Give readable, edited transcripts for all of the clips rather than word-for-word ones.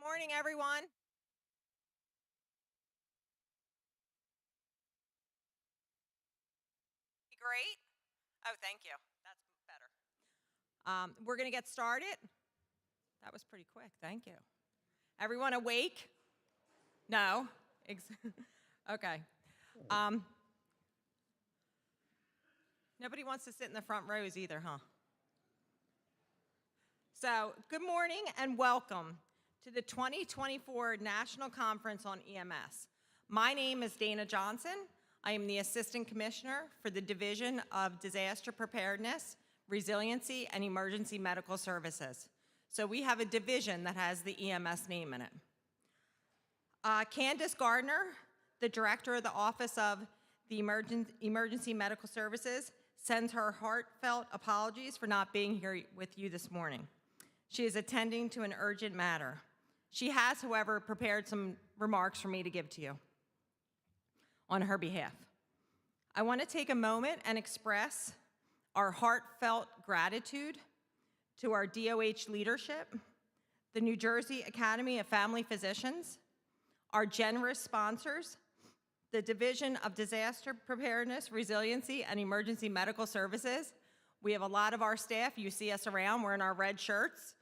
Morning, everyone. Great. Oh, thank you. That's better. We're going to get started. That was pretty quick. Thank you. Everyone awake? No? Okay. Um, Nobody wants to sit in the front rows either, huh? So, good morning and welcome to the 2024 National Conference on EMS. My name is Dana Johnson. I am the Assistant Commissioner for the Division of Disaster Preparedness, Resiliency, and Emergency Medical Services. So we have a division that has the EMS name in it. Candace Gardner, the Director of the Office of the Emergency Medical Services, sends her heartfelt apologies for not being here with you this morning. She is attending to an urgent matter. She has, however, prepared some remarks for me to give to you on her behalf. I want to take a moment and express our heartfelt gratitude to our DOH leadership, the New Jersey Academy of Family Physicians, our generous sponsors, the Division of Disaster Preparedness, Resiliency, and Emergency Medical Services. We have a lot of our staff. You see us around. We're in our red shirts.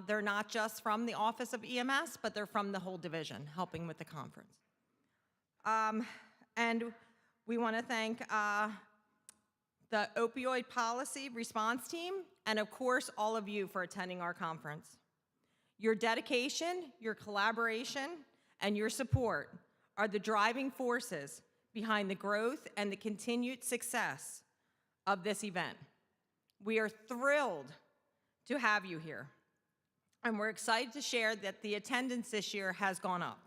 They're not just from the Office of EMS, but they're from the whole division, helping with the conference. And we want to thank the Opioid Policy Response Team, and of course, all of you for attending our conference. Your dedication, your collaboration, and your support are the driving forces behind the growth and the continued success of this event. We are thrilled to have you here, and we're excited to share that the attendance this year has gone up.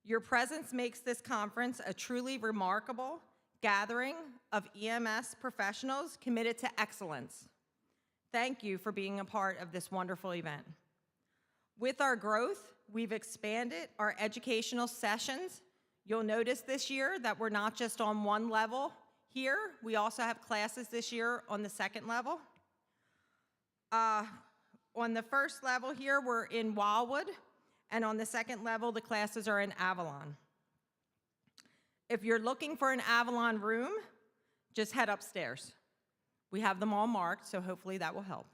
Your presence makes this conference a truly remarkable gathering of EMS professionals committed to excellence. Thank you for being a part of this wonderful event. With our growth, we've expanded our educational sessions. You'll notice this year that we're not just on one level here. We also have classes this year on the second level. On the first level here, we're in Wildwood, and on the second level, the classes are in Avalon. If you're looking for an Avalon room, just head upstairs. We have them all marked, so hopefully that will help.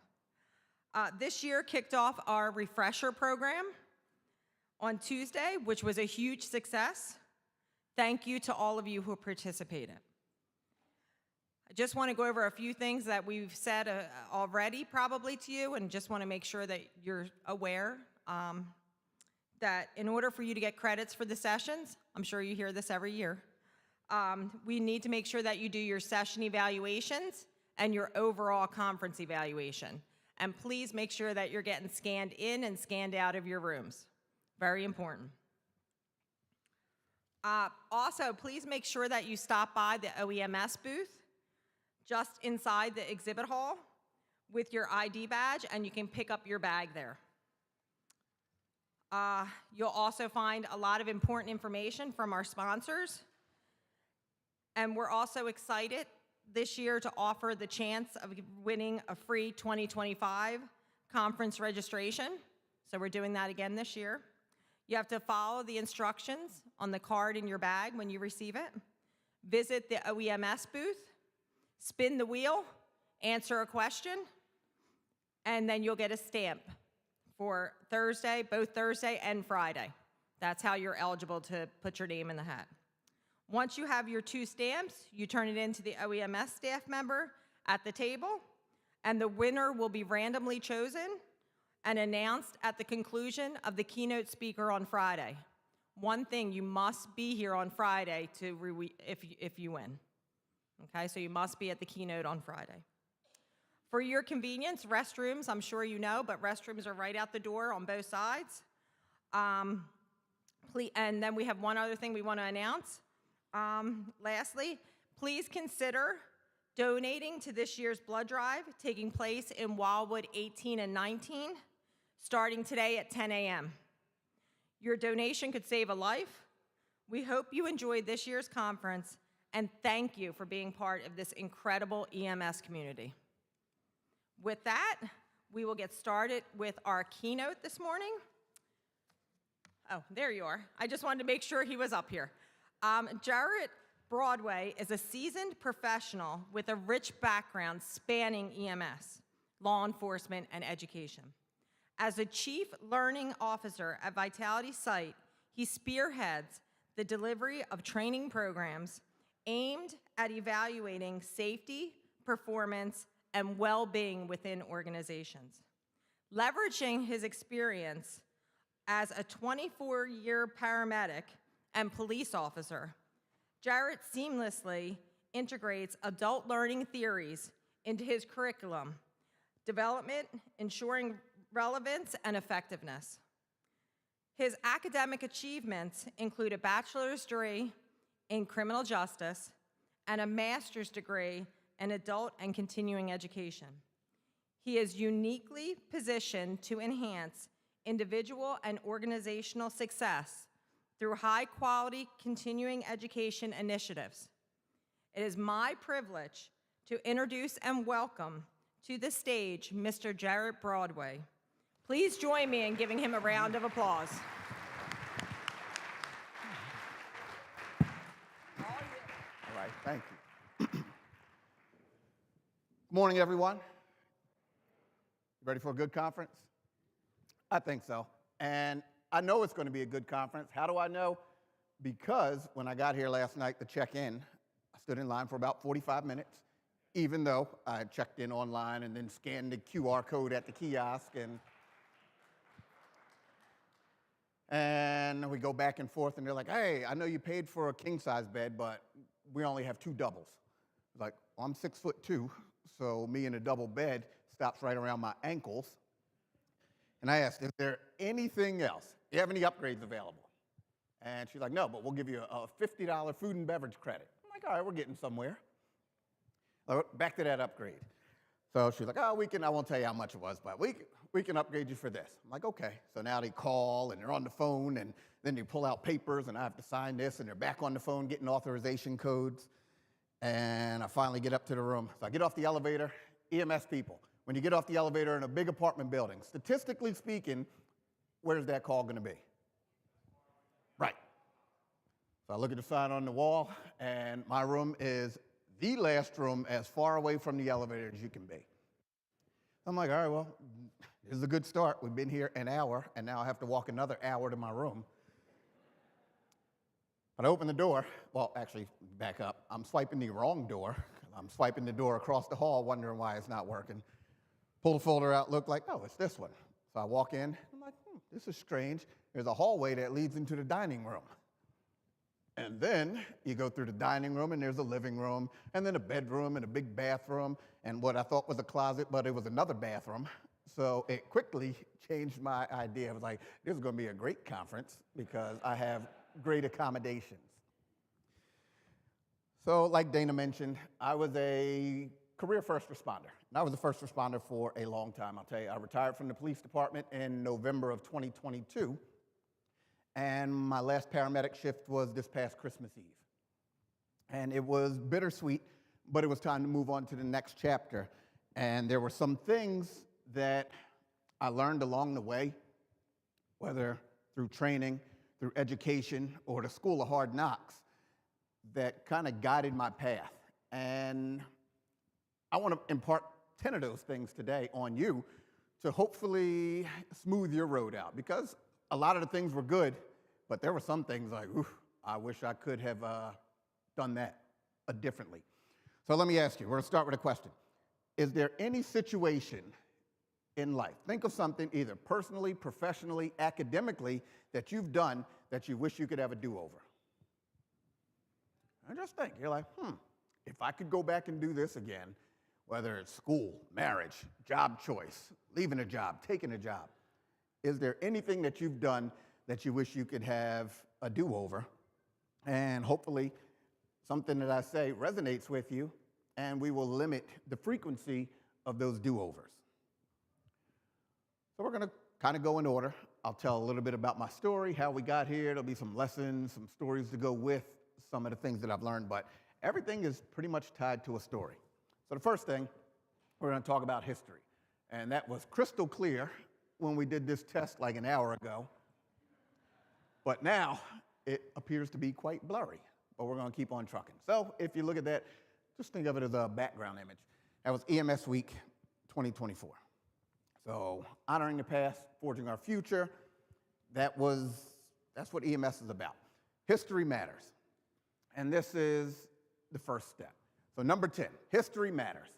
This year kicked off our refresher program on Tuesday, which was a huge success. Thank you to all of you who participated. I just want to go over a few things that we've said already probably to you, and just want to make sure that you're aware that in order for you to get credits for the sessions, I'm sure you hear this every year, we need to make sure that you do your session evaluations and your overall conference evaluation. And please make sure that you're getting scanned in and scanned out of your rooms. Very important. Also, please make sure that you stop by the OEMS booth just inside the exhibit hall with your ID badge, and you can pick up your bag there. You'll also find a lot of important information from our sponsors. And we're also excited this year to offer the chance of winning a free 2025 conference registration. So we're doing that again this year. You have to follow the instructions on the card in your bag when you receive it. Visit the OEMS booth, spin the wheel, answer a question, and then you'll get a stamp for Thursday, both Thursday and Friday. That's how you're eligible to put your name in the hat. Once you have your 2 stamps, you turn it in to the OEMS staff member at the table, and the winner will be randomly chosen and announced at the conclusion of the keynote speaker on Friday. One thing, you must be here on Friday if you win. Okay, so you must be at the keynote on Friday. For your convenience, restrooms, I'm sure you know, but restrooms are right out the door on both sides. And then we have one other thing we want to announce. Lastly, please consider donating to this year's blood drive taking place in Wildwood 18 and 19, starting today at 10 a.m. Your donation could save a life. We hope you enjoyed this year's conference, and thank you for being part of this incredible EMS community. With that, we will get started with our keynote this morning. Oh, there you are. I just wanted to make sure he was up here. Jarrod Broadway is a seasoned professional with a rich background spanning EMS, law enforcement, and education. As a Chief Learning Officer at Vitality Site, he spearheads the delivery of training programs aimed at evaluating safety, performance, and well-being within organizations. Leveraging his experience as a 24-year paramedic and police officer, Jarrod seamlessly integrates adult learning theories into his curriculum development, ensuring relevance and effectiveness. His academic achievements include a bachelor's degree in criminal justice and a master's degree in adult and continuing education. He is uniquely positioned to enhance individual and organizational success through high-quality continuing education initiatives. It is my privilege to introduce and welcome to the stage Mr. Jarrod Broadway. Please join me in giving him a round of applause. All right, thank you. Good morning, everyone. Ready for a good conference? I think so. And I know it's going to be a good conference. How do I know? Because when I got here last night to check in, I stood in line for about 45 minutes, even though I had checked in online and then scanned the QR code at the kiosk. And we go back and forth, and they're like, hey, I know you paid for a king-size bed, but we only have 2 doubles. I was like, well, I'm 6'2", so me in a double bed stops right around my ankles. And I asked, is there anything else? Do you have any upgrades available? And she's like, no, but we'll give you a $50 food and beverage credit. I'm like, all right, we're getting somewhere. Back to that upgrade. So she's like, oh, I won't tell you how much it was, but we can upgrade you for this. I'm like, okay. So now they call, and they're on the phone, and then they pull out papers, and I have to sign this, and they're back on the phone getting authorization codes. And I finally get up to the room. So I get off the elevator, EMS people. When you get off the elevator in a big apartment building, statistically speaking, where's that call going to be? Right. So I look at the sign on the wall, and my room is the last room as far away from the elevator as you can be. I'm like, all right, well, this is a good start. We've been here an hour, and now I have to walk another hour to my room. But I open the door. Well, actually, back up. I'm swiping the wrong door. I'm swiping the door across the hall, wondering why it's not working. Pull the folder out, look like, oh, it's this one. So I walk in. I'm like, this is strange. There's a hallway that leads into the dining room. And then you go through the dining room, and there's a living room, and then a bedroom, and a big bathroom, and what I thought was a closet, but it was another bathroom. So it quickly changed my idea. I was like, this is going to be a great conference because I have great accommodations. So like Dana mentioned, I was a career first responder. And I was a first responder for a long time, I'll tell you. I retired from the police department in November of 2022. And my last paramedic shift was this past Christmas Eve. And it was bittersweet, but it was time to move on to the next chapter. And there were some things that I learned along the way, whether through training, through education, or the School of Hard Knocks, that kind of guided my path. And I want to impart 10 of those things today on you to hopefully smooth your road out. Because a lot of the things were good, but there were some things like, oof, I wish I could have done that differently. So let me ask you, we're going to start with a question. Is there any situation in life, think of something either personally, professionally, academically, that you've done that you wish you could have a do-over? And just think, you're like, if I could go back and do this again, whether it's school, marriage, job choice, leaving a job, taking a job, is there anything that you've done that you wish you could have a do-over? And hopefully something that I say resonates with you, and we will limit the frequency of those do-overs. So we're going to kind of go in order. I'll tell a little bit about my story, how we got here. There'll be some lessons, some stories to go with some of the things that I've learned, but everything is pretty much tied to a story. So the first thing, we're going to talk about history. And that was crystal clear when we did this test like an hour ago. But now it appears to be quite blurry, but we're going to keep on trucking. So if you look at that, just think of it as a background image. That was EMS Week 2024. So honoring the past, forging our future, that's what EMS is about. History matters. And this is the first step. So number 10, history matters.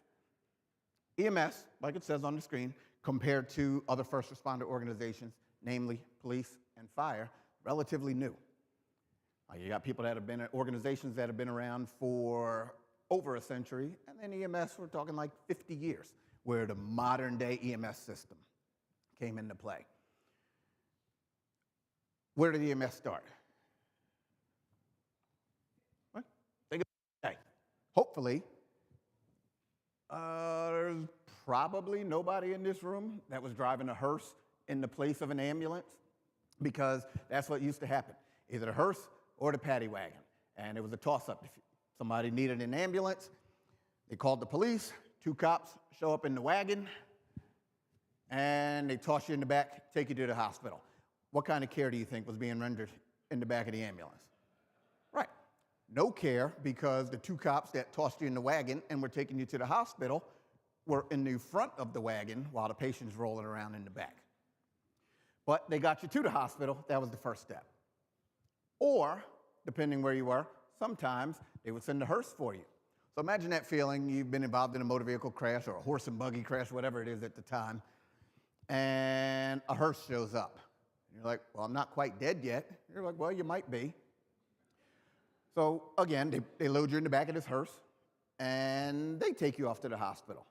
EMS, like it says on the screen, compared to other first responder organizations, namely police and fire, relatively new. You got people that have been, organizations that have been around for over a century, and then EMS, we're talking like 50 years, where the modern day EMS system came into play. Where did EMS start? What? Think about it. Hopefully, there's probably nobody in this room that was driving a hearse in the place of an ambulance, because that's what used to happen. Either the hearse or the paddy wagon. And it was a toss-up. If somebody needed an ambulance, they called the police, 2 cops show up in the wagon, and they toss you in the back, take you to the hospital. What kind of care do you think was being rendered in the back of the ambulance? Right. No care, because the 2 cops that tossed you in the wagon and were taking you to the hospital were in the front of the wagon while the patient's rolling around in the back. But they got you to the hospital. That was the first step. Or, depending where you were, sometimes they would send a hearse for you. So imagine that feeling. You've been involved in a motor vehicle crash or a horse and buggy crash, whatever it is at the time, and a hearse shows up. You're like, well, I'm not quite dead yet. You're like, well, you might be. So again, they load you in the back of this hearse, and they take you off to the hospital.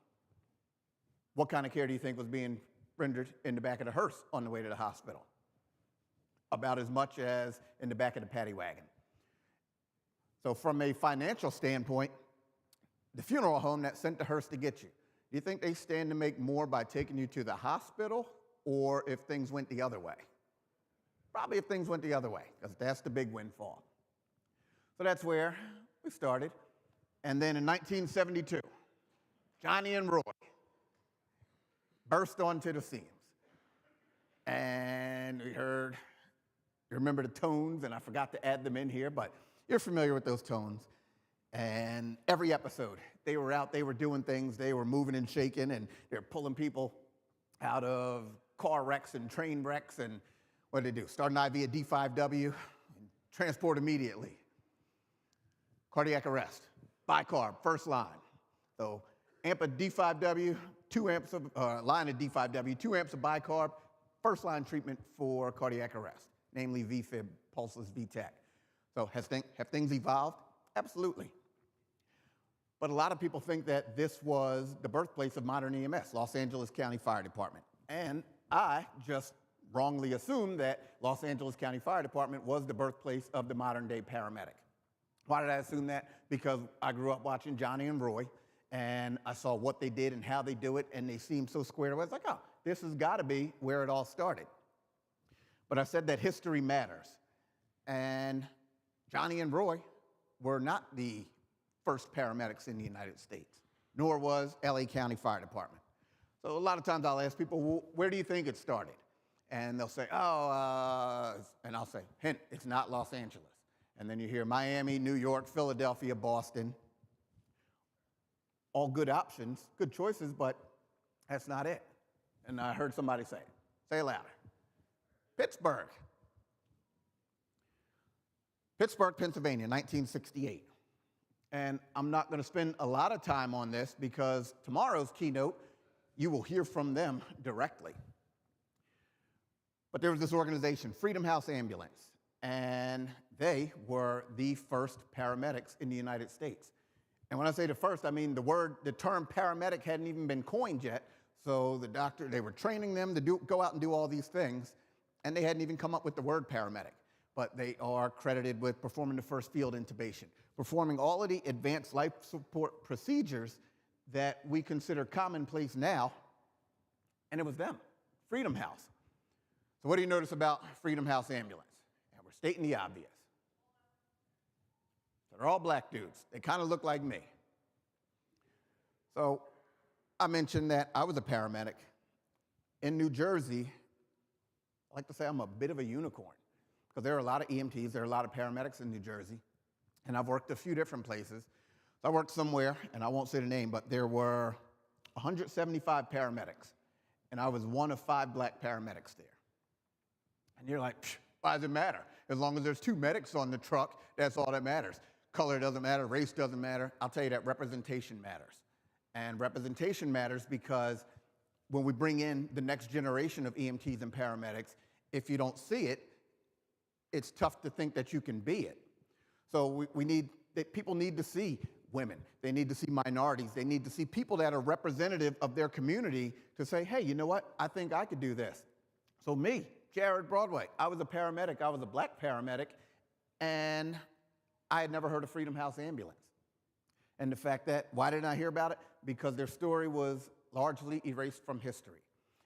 What kind of care do you think was being rendered in the back of the hearse on the way to the hospital? About as much as in the back of the paddy wagon. So from a financial standpoint, the funeral home that sent the hearse to get you, do you think they stand to make more by taking you to the hospital, or if things went the other way? Probably if things went the other way, because that's the big windfall. So that's where we started. And then in 1972, Johnny and Roy burst onto the scenes. And we heard, you remember the tones, and I forgot to add them in here, but you're familiar with those tones. And every episode, they were out, they were doing things, they were moving and shaking, and they're pulling people out of car wrecks and train wrecks, and what did they do? Start an IV at D5W, and transport immediately. Cardiac arrest, bicarb, first line. So amp of D5W, 2 amps of, line of D5W, 2 amps of bicarb, first line treatment for cardiac arrest, namely VFib, pulseless VTAC. So have things evolved? Absolutely. But a lot of people think that this was the birthplace of modern EMS, Los Angeles County Fire Department. And I just wrongly assumed that Los Angeles County Fire Department was the birthplace of the modern day paramedic. Why did I assume that? Because I grew up watching Johnny and Roy, and I saw what they did and how they do it, and they seemed so squared away. I was like, oh, this has got to be where it all started. But I said that history matters. And Johnny and Roy were not the first paramedics in the United States, nor was LA County Fire Department. So a lot of times I'll ask people, well, where do you think it started? And they'll say, and I'll say, hint, it's not Los Angeles. And then you hear Miami, New York, Philadelphia, Boston. All good options, good choices, but that's not it. And I heard somebody say it. Say it louder. Pittsburgh. Pittsburgh, Pennsylvania, 1968. And I'm not going to spend a lot of time on this because tomorrow's keynote, you will hear from them directly. But there was this organization, Freedom House Ambulance, and they were the first paramedics in the United States. And when I say the first, I mean the term paramedic hadn't even been coined yet. So they were training them to go out and do all these things, and they hadn't even come up with the word paramedic. But they are credited with performing the first field intubation, performing all of the advanced life support procedures that we consider commonplace now, and it was them, Freedom House. So what do you notice about Freedom House Ambulance? And we're stating the obvious. So they're all black dudes. They kind of look like me. So I mentioned that I was a paramedic. In New Jersey, I like to say I'm a bit of a unicorn, because there are a lot of EMTs, there are a lot of paramedics in New Jersey, and I've worked a few different places. So I worked somewhere, and I won't say the name, but there were 175 paramedics, and I was one of 5 black paramedics there. And you're like, why does it matter? As long as there's 2 medics on the truck, that's all that matters. Color doesn't matter, race doesn't matter. I'll tell you that representation matters. And representation matters because when we bring in the next generation of EMTs and paramedics, if you don't see it, it's tough to think that you can be it. So people need to see women. They need to see minorities. They need to see people that are representative of their community to say, hey, you know what? I think I could do this. So me, Jarrod, Broadway, I was a paramedic. I was a black paramedic, and I had never heard of Freedom House Ambulance. And the fact that, why didn't I hear about it? Because their story was largely erased from history.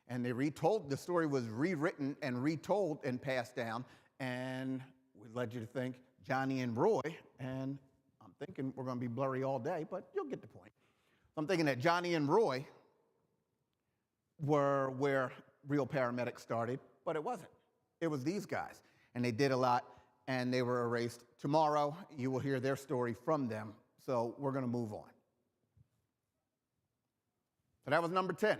And the story was rewritten and retold and passed down, and we led you to think Johnny and Roy, and I'm thinking we're going to be blurry all day, but you'll get the point. I'm thinking that Johnny and Roy were where real paramedics started, but it wasn't. It was these guys, and they did a lot, and they were erased. Tomorrow, you will hear their story from them, so we're going to move on. So that was number 10.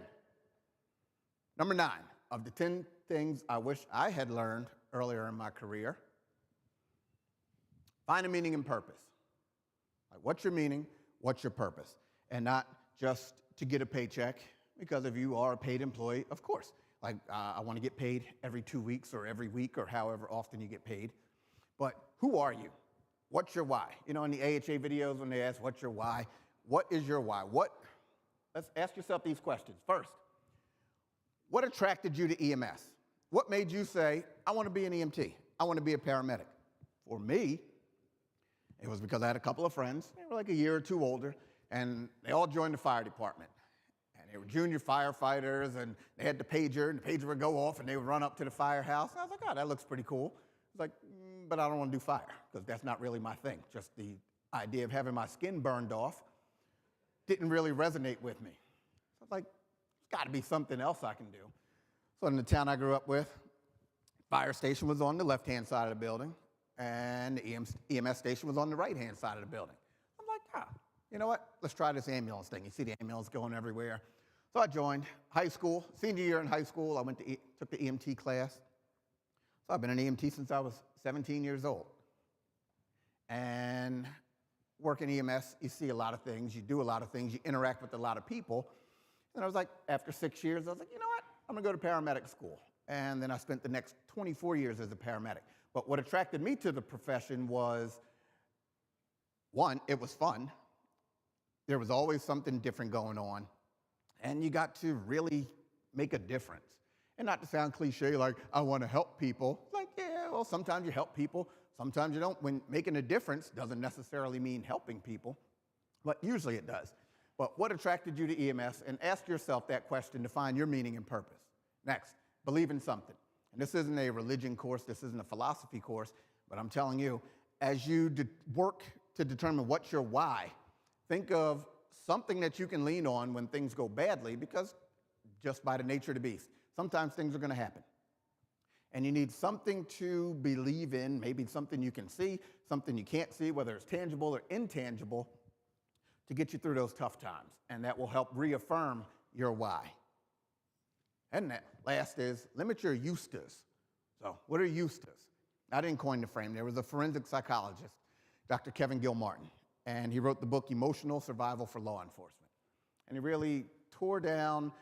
Number 9, of the 10 things I wish I had learned earlier in my career, find a meaning and purpose. Like, what's your meaning? What's your purpose? And not just to get a paycheck, because if you are a paid employee, of course. Like, I want to get paid every 2 weeks or every week or however often you get paid. But who are you? What's your why? You know, in the AHA videos when they ask, what's your why? What is your why? Let's ask yourself these questions. First, what attracted you to EMS? What made you say, I want to be an EMT? I want to be a paramedic? For me, it was because I had a couple of friends. They were like a year or 2 older, and they all joined the fire department. And they were junior firefighters, and they had the pager, and the pager would go off, and they would run up to the firehouse. And I was like, oh, that looks pretty cool. I was like, but I don't want to do fire, because that's not really my thing. Just the idea of having my skin burned off didn't really resonate with me. So I was like, there's got to be something else I can do. So in the town I grew up with, fire station was on the left-hand side of the building, and the EMS station was on the right-hand side of the building. I'm like, you know what? Let's try this ambulance thing. You see the ambulance going everywhere. So I joined high school. Senior year in high school, I took the EMT class. So I've been an EMT since I was 17 years old. And working EMS, you see a lot of things. You do a lot of things. You interact with a lot of people. And I was like, after 6 years, I was like, you know what? I'm going to go to paramedic school. And then I spent the next 24 years as a paramedic. But what attracted me to the profession was, one, it was fun. There was always something different going on. And you got to really make a difference. And not to sound cliche, like, I want to help people. Like, yeah, well, sometimes you help people. Sometimes you don't. When making a difference doesn't necessarily mean helping people, but usually it does. But what attracted you to EMS? And ask yourself that question to find your meaning and purpose. Next, believe in something. And this isn't a religion course, this isn't a philosophy course, but I'm telling you, as you work to determine what's your why, think of something that you can lean on when things go badly, because just by the nature of the beast, sometimes things are going to happen. And you need something to believe in, maybe something you can see, something you can't see, whether it's tangible or intangible, to get you through those tough times. And that will help reaffirm your why. And that last is, limit your ustas. So what are ustas? I didn't coin the frame. There was a forensic psychologist, Dr. Kevin Gilmartin, and he wrote the book Emotional Survival for Law Enforcement. And he really tore down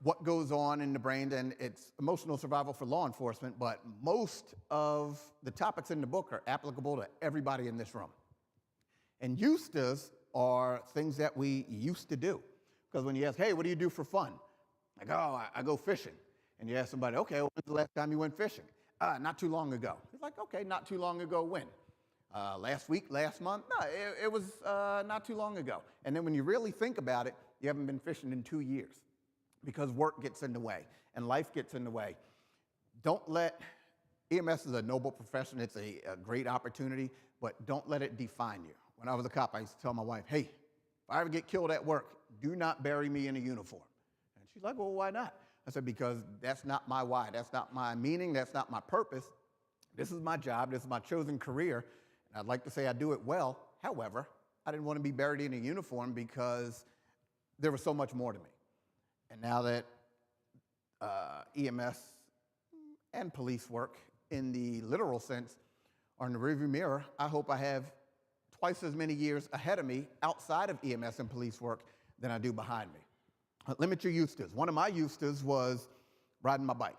what goes on in the brain, and it's emotional survival for law enforcement, but most of the topics in the book are applicable to everybody in this room. And ustas are things that we used to do. Because when you ask, hey, what do you do for fun? Like, oh, I go fishing. And you ask somebody, okay, well, when's the last time you went fishing? Not too long ago. It's like, okay, not too long ago when? Last week, last month? No, it was not too long ago. And then when you really think about it, you haven't been fishing in 2 years. Because work gets in the way and life gets in the way. Don't let, EMS is a noble profession, it's a great opportunity, but don't let it define you. When I was a cop, I used to tell my wife, hey, if I ever get killed at work, do not bury me in a uniform. And she's like, well, why not? I said, because that's not my why, that's not my meaning, that's not my purpose. This is my job. This is my chosen career. And I'd like to say I do it well. However, I didn't want to be buried in a uniform because there was so much more to me. And now that EMS and police work in the literal sense are in the rearview mirror, I hope I have twice as many years ahead of me outside of EMS and police work than I do behind me. Limit your use tos. One of my use tos was riding my bike.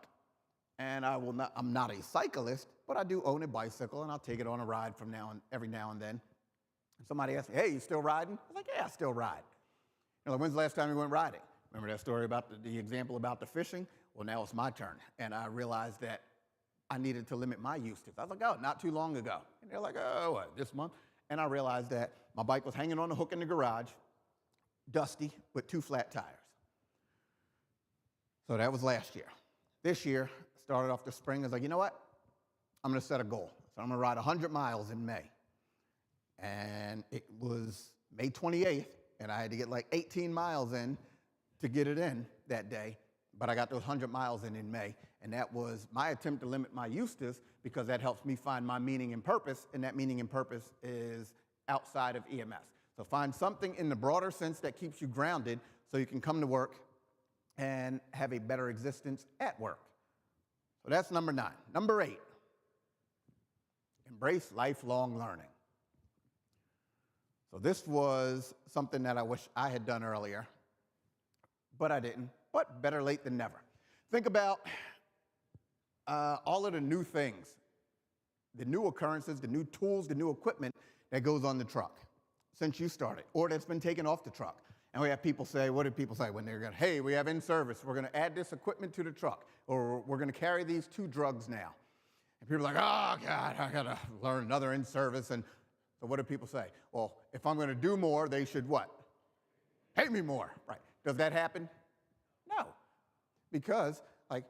And I'm not a cyclist, but I do own a bicycle, and I'll take it on a ride from every now and then. And somebody asked me, hey, you still riding? I was like, yeah, I still ride. Like, when's the last time you went riding? Remember that story about the example about the fishing? Well, now it's my turn. And I realized that I needed to limit my use tos. I was like, oh, not too long ago. And they're like, oh, what, this month? And I realized that my bike was hanging on a hook in the garage, dusty, with 2 flat tires. So that was last year. This year, started off the spring, I was like, you know what? I'm going to set a goal. So I'm going to ride 100 miles in May. And it was May 28th, and I had to get like 18 miles in to get it in that day. But I got those 100 miles in May, and that was my attempt to limit my use tos because that helps me find my meaning and purpose, and that meaning and purpose is outside of EMS. So find something in the broader sense that keeps you grounded so you can come to work and have a better existence at work. So that's number 9. Number 8, embrace lifelong learning. So this was something that I wish I had done earlier, but I didn't. But better late than never. Think about all of the new things, the new occurrences, the new tools, the new equipment that goes on the truck since you started, or that's been taken off the truck. And we have people say, what did people say when they're going, hey, we have in service, we're going to add this equipment to the truck, or we're going to carry these 2 drugs now. And people are like, oh, God, I got to learn another in service. And so what do people say? Well, if I'm going to do more, they should what? Pay me more. Right. Does that happen? No. Because, like,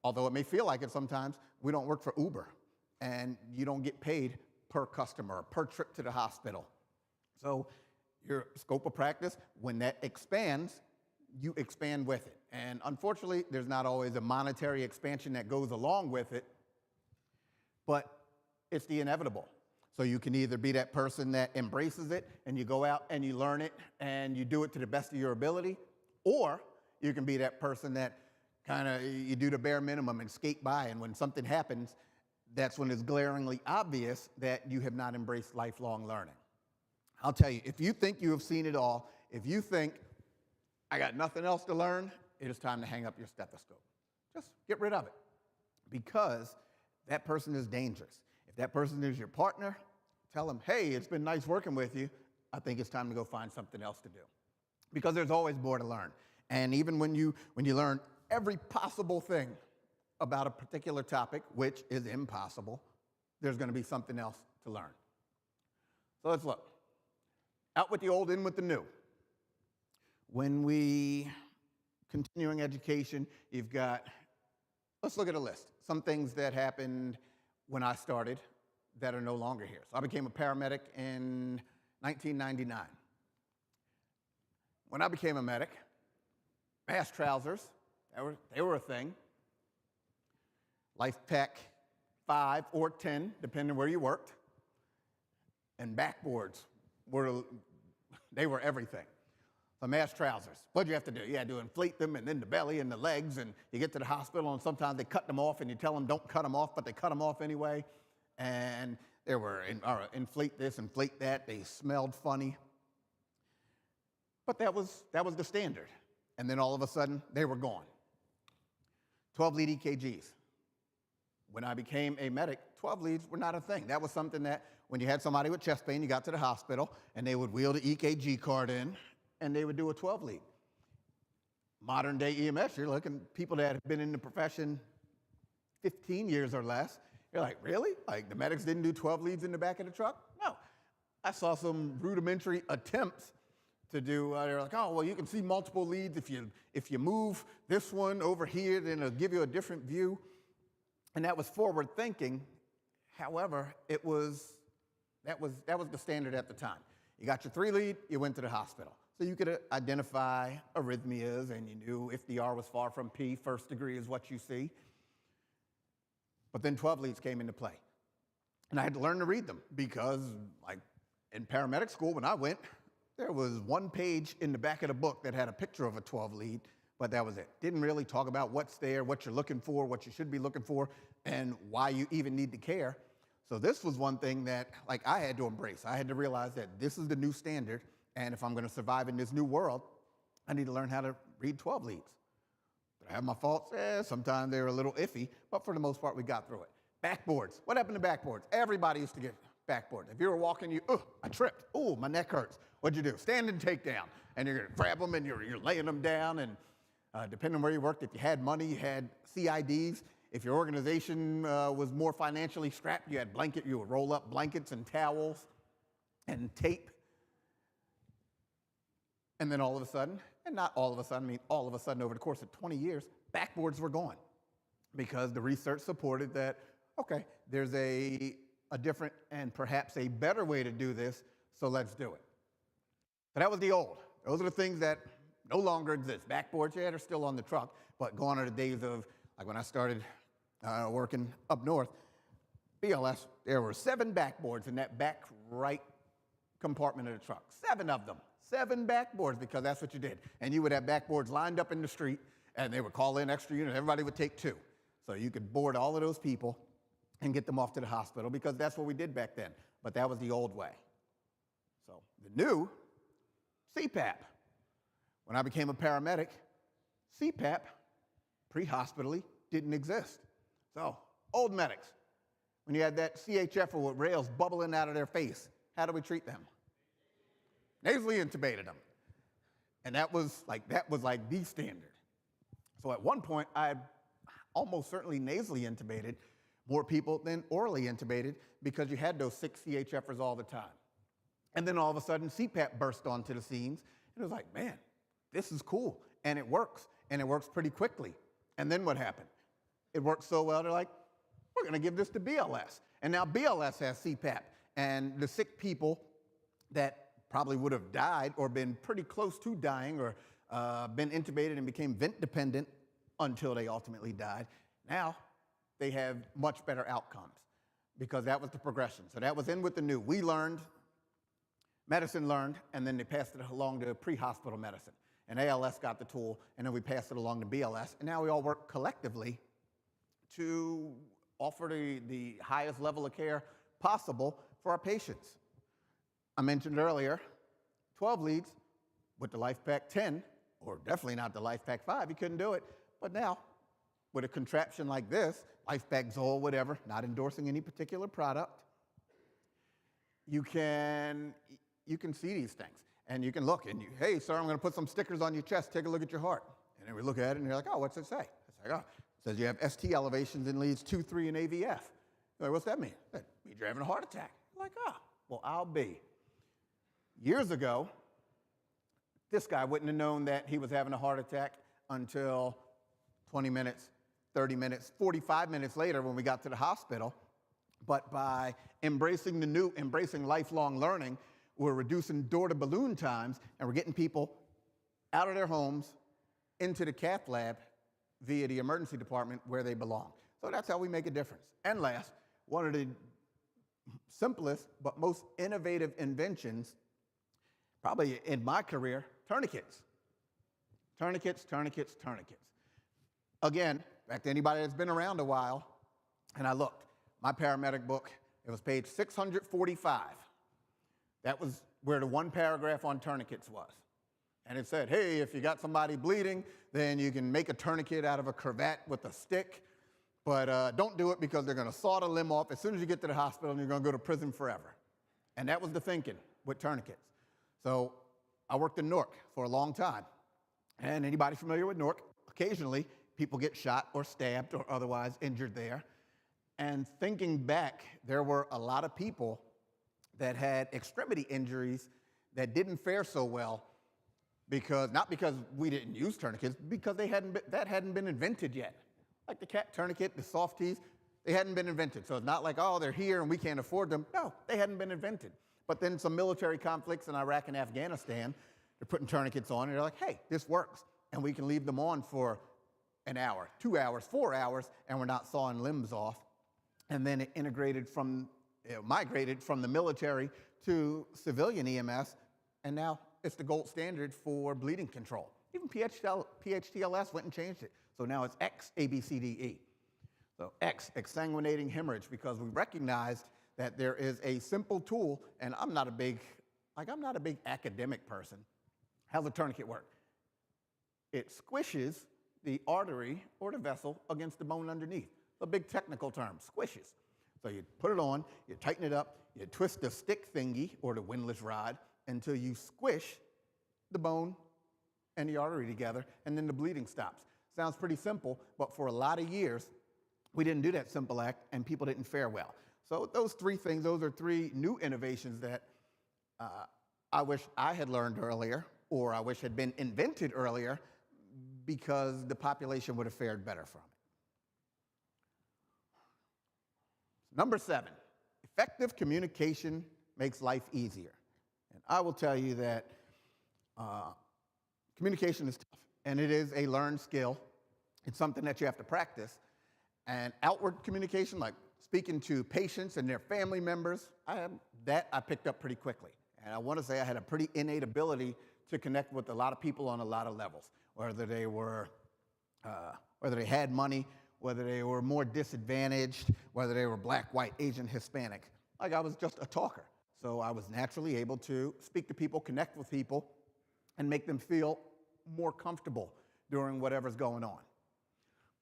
although it may feel like it sometimes, we don't work for Uber. And you don't get paid per customer, per trip to the hospital. So your scope of practice, when that expands, you expand with it. And unfortunately, there's not always a monetary expansion that goes along with it, but it's the inevitable. So you can either be that person that embraces it and you go out and you learn it and you do it to the best of your ability, or you can be that person that kind of, you do the bare minimum and skate by, and when something happens, that's when it's glaringly obvious that you have not embraced lifelong learning. I'll tell you, if you think you have seen it all, if you think, I got nothing else to learn, it is time to hang up your stethoscope. Just get rid of it, because that person is dangerous. If that person is your partner, tell them, hey, it's been nice working with you. I think it's time to go find something else to do, because there's always more to learn. And even when you learn every possible thing about a particular topic, which is impossible, there's going to be something else to learn. So let's look. Out with the old, in with the new. When we, continuing education, you've got, let's look at a list. Some things that happened when I started that are no longer here. So I became a paramedic in 1999. When I became a medic, bass trousers, they were a thing. Life Pack 5 or 10, depending where you worked. And backboards were everything. So mass trousers, what'd you have to do? You had to inflate them, and then the belly and the legs, and you get to the hospital, and sometimes they cut them off, and you tell them don't cut them off, but they cut them off anyway. And there were, inflate this, inflate that. They smelled funny. But that was the standard. And then all of a sudden, they were gone. 12-lead EKGs. When I became a medic, 12 leads were not a thing. That was something that when you had somebody with chest pain, you got to the hospital, and they would wheel the EKG card in, and they would do a 12-lead. Modern day EMS, you're looking at people that have been in the profession 15 years or less. You're like, really? Like the medics didn't do 12 leads in the back of the truck? No. I saw some rudimentary attempts to do, they're like, oh, well, you can see multiple leads. If you move this one over here, then it'll give you a different view. And that was forward thinking. However, that was the standard at the time. You got your 3-lead, you went to the hospital. So you could identify arrhythmias, and you knew if the R was far from P, first degree is what you see. But then 12 leads came into play. And I had to learn to read them because, like, in paramedic school when I went, there was one page in the back of the book that had a picture of a 12 lead, but that was it. Didn't really talk about what's there, what you're looking for, what you should be looking for, and why you even need to care. So this was one thing that, like, I had to embrace. I had to realize that this is the new standard, and if I'm going to survive in this new world, I need to learn how to read 12 leads. Did I have my faults? Sometimes they were a little iffy, but for the most part, we got through it. Backboards. What happened to backboards? Everybody used to get backboards. If you were walking, I tripped. Oh, my neck hurts. What'd you do? Standing takedown. And you're going to grab them, and you're laying them down. And depending on where you worked, if you had money, you had CIDs. If your organization was more financially strapped, you had you would roll up blankets and towels and tape. And then all of a sudden, and not all of a sudden, I mean all of a sudden over the course of 20 years, backboards were gone because the research supported that, okay, there's a different and perhaps a better way to do this, so let's do it. So that was the old. Those are the things that no longer exist. Backboards, yeah, they're still on the truck, but gone are the days of, like when I started working up north, BLS, there were 7 backboards in that back right compartment of the truck. 7 of them. 7 backboards, because that's what you did. And you would have backboards lined up in the street, and they would call in extra units. Everybody would take 2. So you could board all of those people and get them off to the hospital, because that's what we did back then. But that was the old way. So the new, CPAP. When I became a paramedic, CPAP, pre-hospitally, didn't exist. So, old medics, when you had that CHF with rails bubbling out of their face, how do we treat them? Nasally intubated them. And that was like the standard. So at one point, I almost certainly nasally intubated more people than orally intubated, because you had those 6 CHFers all the time. And then all of a sudden, CPAP burst onto the scenes, and it was like, man, this is cool, and it works pretty quickly. And then what happened? It worked so well, they're like, we're going to give this to BLS. And now BLS has CPAP, and the sick people that probably would have died or been pretty close to dying or been intubated and became vent dependent until they ultimately died, now they have much better outcomes, because that was the progression. So that was in with the new. We learned, medicine learned, and then they passed it along to pre-hospital medicine. And ALS got the tool, and then we passed it along to BLS, and now we all work collectively to offer the highest level of care possible for our patients. I mentioned earlier, 12 leads with the LifePak 10, or definitely not the LifePak 5, you couldn't do it. But now, with a contraption like this, LifePak Zoll, whatever, not endorsing any particular product, you can see these things. And you can look, and hey, sir, I'm going to put some stickers on your chest. Take a look at your heart. And then we look at it, and you're like, oh, what's it say? It's like, oh, it says you have ST elevations in leads 2, 3, and AVF. You're like, what's that mean? That means you're having a heart attack. You're like, oh, well, I'll be. Years ago, this guy wouldn't have known that he was having a heart attack until 20 minutes, 30 minutes, 45 minutes later when we got to the hospital. But by embracing the new, embracing lifelong learning, we're reducing door-to-balloon times, and we're getting people out of their homes into the cath lab via the emergency department where they belong. So that's how we make a difference. And last, one of the simplest but most innovative inventions, probably in my career, tourniquets. Tourniquets, tourniquets, tourniquets. Again, back to anybody that's been around a while, and I looked. My paramedic book, it was page 645. That was where the one paragraph on tourniquets was. And it said, hey, if you got somebody bleeding, then you can make a tourniquet out of a cravat with a stick, but don't do it because they're going to saw the limb off as soon as you get to the hospital, and you're going to go to prison forever. And that was the thinking with tourniquets. So I worked in Newark for a long time. And anybody familiar with Newark, occasionally people get shot or stabbed or otherwise injured there. And thinking back, there were a lot of people that had extremity injuries that didn't fare so well, because not because we didn't use tourniquets, because that hadn't been invented yet. Like the cat tourniquet, the softies, they hadn't been invented. So it's not like, oh, they're here and we can't afford them. No, they hadn't been invented. But then some military conflicts in Iraq and Afghanistan, they're putting tourniquets on, and they're like, hey, this works. And we can leave them on for an hour, 2 hours, 4 hours, and we're not sawing limbs off. And then it integrated from migrated from the military to civilian EMS, and now it's the gold standard for bleeding control. Even PHTLS went and changed it. So now it's X, A, B, C, D, E. So X, exsanguinating hemorrhage, because we recognized that there is a simple tool, and I'm not a big academic person. How's a tourniquet work? It squishes the artery or the vessel against the bone underneath. A big technical term, squishes. So you put it on, you tighten it up, you twist the stick thingy or the windlass rod until you squish the bone and the artery together, and then the bleeding stops. Sounds pretty simple, but for a lot of years, we didn't do that simple act, and people didn't fare well. So those three things, those are three new innovations that I wish I had learned earlier, or I wish had been invented earlier, because the population would have fared better from it. Number 7, effective communication makes life easier. And I will tell you that communication is tough, and it is a learned skill. It's something that you have to practice. And outward communication, like speaking to patients and their family members, I picked up pretty quickly. And I want to say I had a pretty innate ability to connect with a lot of people on a lot of levels, whether they had money, whether they were more disadvantaged, whether they were black, white, Asian, Hispanic. Like, I was just a talker. So I was naturally able to speak to people, connect with people, and make them feel more comfortable during whatever's going on.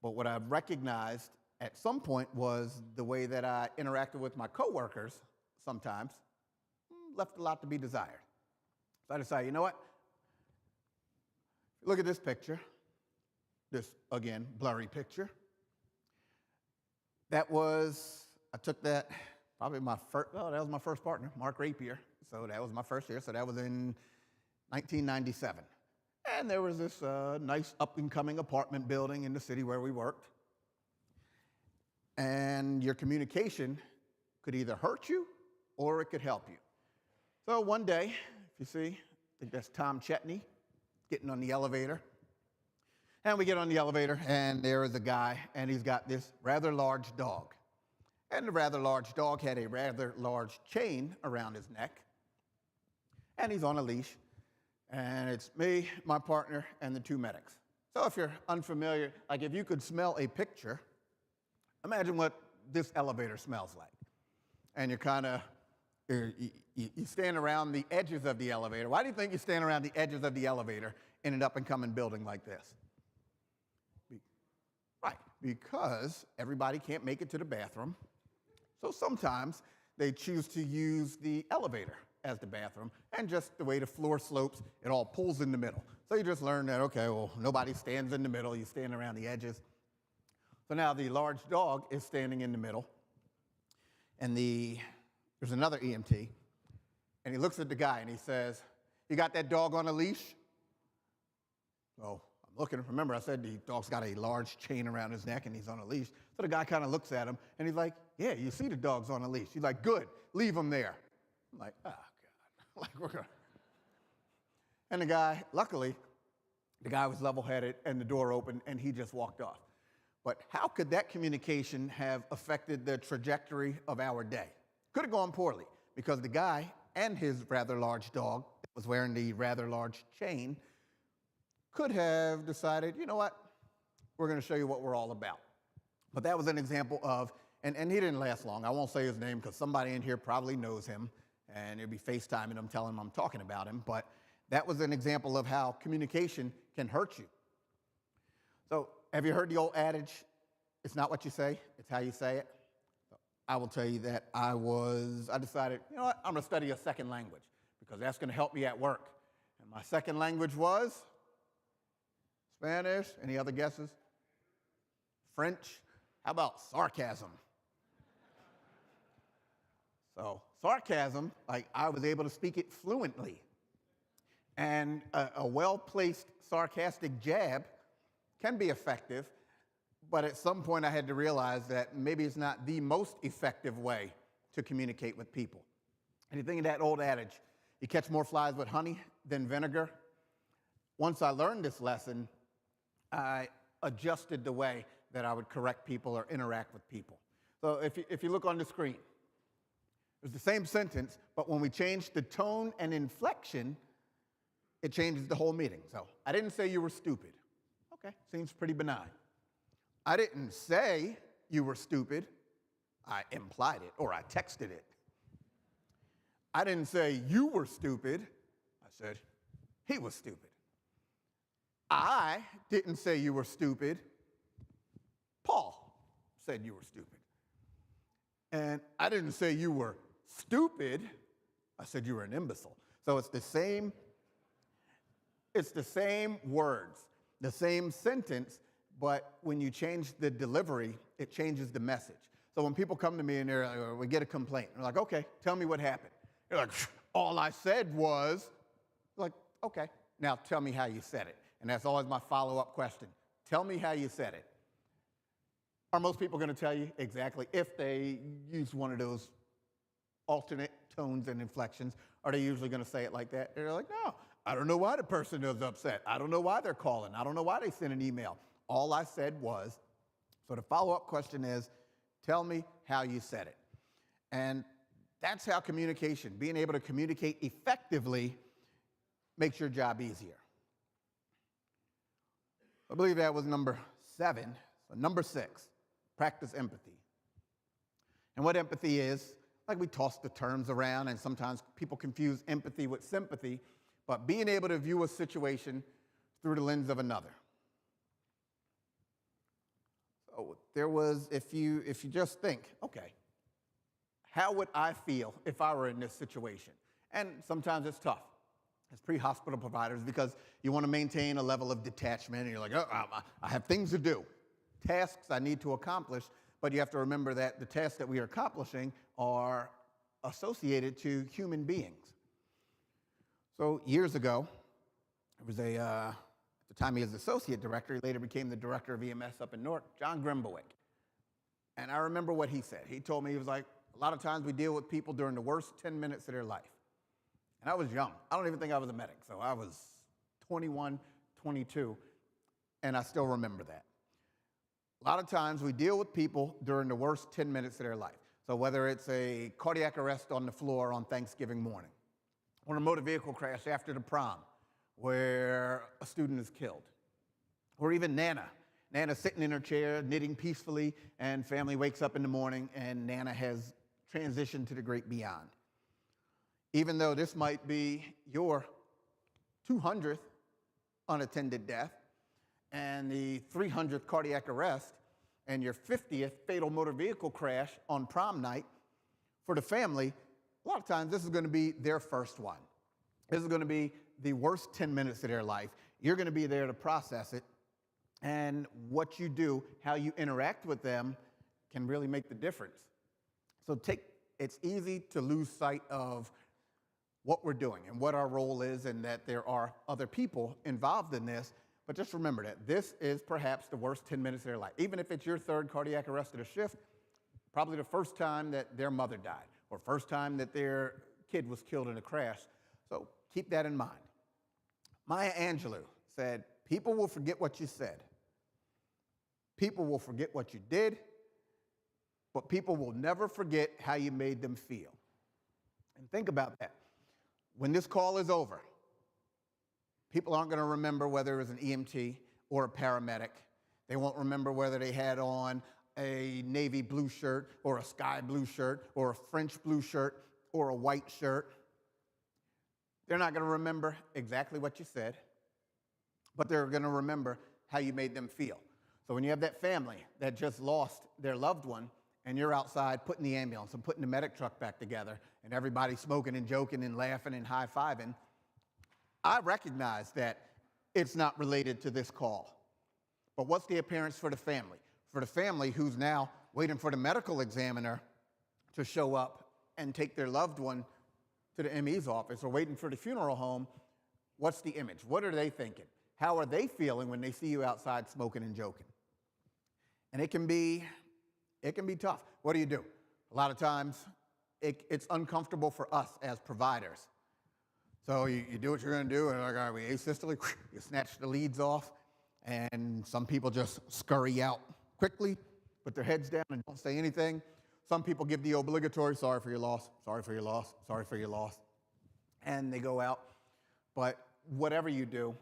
But what I've recognized at some point was the way that I interacted with my coworkers sometimes left a lot to be desired. So I decided, you know what? Look at this picture. This, again, blurry picture. I took that, probably that was my first partner, Mark Rapier. So that was my first year. So that was in 1997. And there was this nice up-and-coming apartment building in the city where we worked. And your communication could either hurt you or it could help you. So one day, if you see, I think that's Tom Chetney getting on the elevator. And we get on the elevator, and there is a guy, and he's got this rather large dog. And the rather large dog had a rather large chain around his neck. And he's on a leash. And it's me, my partner, and the 2 medics. So if you're unfamiliar, like if you could smell a picture, imagine what this elevator smells like. And you stand around the edges of the elevator. Why do you think you stand around the edges of the elevator in an up-and-coming building like this? Right, because everybody can't make it to the bathroom. So sometimes they choose to use the elevator as the bathroom, and just the way the floor slopes, it all pulls in the middle. So you just learn that, okay, well, nobody stands in the middle, you stand around the edges. So now the large dog is standing in the middle, and there's another EMT, and he looks at the guy and he says, "You got that dog on a leash?" So I'm looking, remember I said the dog's got a large chain around his neck and he's on a leash. So the guy kind of looks at him and he's like, "Yeah, you see the dog's on a leash." He's like, "Good, leave him there." I'm like, "Oh, God." Like, we're going. And the guy, luckily, the guy was level-headed and the door opened and he just walked off. But how could that communication have affected the trajectory of our day? Could have gone poorly, because the guy and his rather large dog that was wearing the rather large chain could have decided, you know what, we're going to show you what we're all about. But that was an example of, and he didn't last long. I won't say his name because somebody in here probably knows him, and it'll be FaceTiming him, telling him I'm talking about him. But that was an example of how communication can hurt you. So have you heard the old adage, it's not what you say, it's how you say it? I will tell you that I decided, you know what, I'm going to study a second language because that's going to help me at work. And my second language was Spanish. Any other guesses? French. How about sarcasm? So sarcasm, like, I was able to speak it fluently. And a well-placed sarcastic jab can be effective, but at some point I had to realize that maybe it's not the most effective way to communicate with people. And you think of that old adage, you catch more flies with honey than vinegar. Once I learned this lesson, I adjusted the way that I would correct people or interact with people. So if you look on the screen, It's the same sentence, but when we change the tone and inflection, it changes the whole meeting. So I didn't say you were stupid. Okay, seems pretty benign. I didn't say you were stupid. I implied it, or I texted it. I didn't say you were stupid. I said he was stupid. I didn't say you were stupid. Paul said you were stupid. And I didn't say you were stupid. I said you were an imbecile. So it's the same words, the same sentence, but when you change the delivery, it changes the message. So when people come to me and we get a complaint, they're like, okay, tell me what happened. They're like, all I said was, like, okay, now tell me how you said it. And that's always my follow-up question. Tell me how you said it. Are most people going to tell you exactly if they use one of those alternate tones and inflections? Are they usually going to say it like that? They're like, no, I don't know why the person is upset. I don't know why they're calling. I don't know why they sent an email. All I said was, so the follow-up question is, tell me how you said it. And that's how communication, being able to communicate effectively, makes your job easier. I believe that was number 7. So number 6, practice empathy. And what empathy is, like we toss the terms around, and sometimes people confuse empathy with sympathy, but being able to view a situation through the lens of another. So there was, if you just think, okay, how would I feel if I were in this situation? And sometimes it's tough as pre-hospital providers because you want to maintain a level of detachment, and you're like, oh, I have things to do, tasks I need to accomplish, but you have to remember that the tasks that we are accomplishing are associated to human beings. So years ago, there was at the time he was associate director, he later became the director of EMS up in Newark, John Grimbowick. And I remember what he said. He told me, he was like, a lot of times we deal with people during the worst 10 minutes of their life. And I was young. I don't even think I was a medic. So I was 21, 22, and I still remember that. A lot of times we deal with people during the worst 10 minutes of their life. So whether it's a cardiac arrest on the floor on Thanksgiving morning, or a motor vehicle crash after the prom where a student is killed, or even Nana. Nana's sitting in her chair, knitting peacefully, and family wakes up in the morning, and Nana has transitioned to the great beyond. Even though this might be your 200th unattended death, and the 300th cardiac arrest, and your 50th fatal motor vehicle crash on prom night, for the family, a lot of times this is going to be their first one. This is going to be the worst 10 minutes of their life. You're going to be there to process it. And what you do, how you interact with them, can really make the difference. So it's easy to lose sight of what we're doing and what our role is, and that there are other people involved in this. But just remember that this is perhaps the worst 10 minutes of their life. Even if it's your 3rd cardiac arrest of the shift, probably the first time that their mother died, or first time that their kid was killed in a crash. So keep that in mind. Maya Angelou said, people will forget what you said. People will forget what you did, but people will never forget how you made them feel. And think about that. When this call is over, people aren't going to remember whether it was an EMT or a paramedic. They won't remember whether they had on a navy blue shirt or a sky blue shirt or a French blue shirt or a white shirt. They're not going to remember exactly what you said, but they're going to remember how you made them feel. So when you have that family that just lost their loved one, and you're outside putting the ambulance and putting the medic truck back together, and everybody's smoking and joking and laughing and high-fiving, I recognize that it's not related to this call. But what's the appearance for the family? For the family who's now waiting for the medical examiner to show up and take their loved one to the ME's office, or waiting for the funeral home, what's the image? What are they thinking? How are they feeling when they see you outside smoking and joking? And it can be tough. What do? A lot of times, it's uncomfortable for us as providers. So you do what you're going to do, and like, all right, we asystole, you snatch the leads off, and some people just scurry out quickly, put their heads down and don't say anything. some people give the obligatory, sorry for your loss, sorry for your loss, sorry for your loss, and they go out. But whatever you do,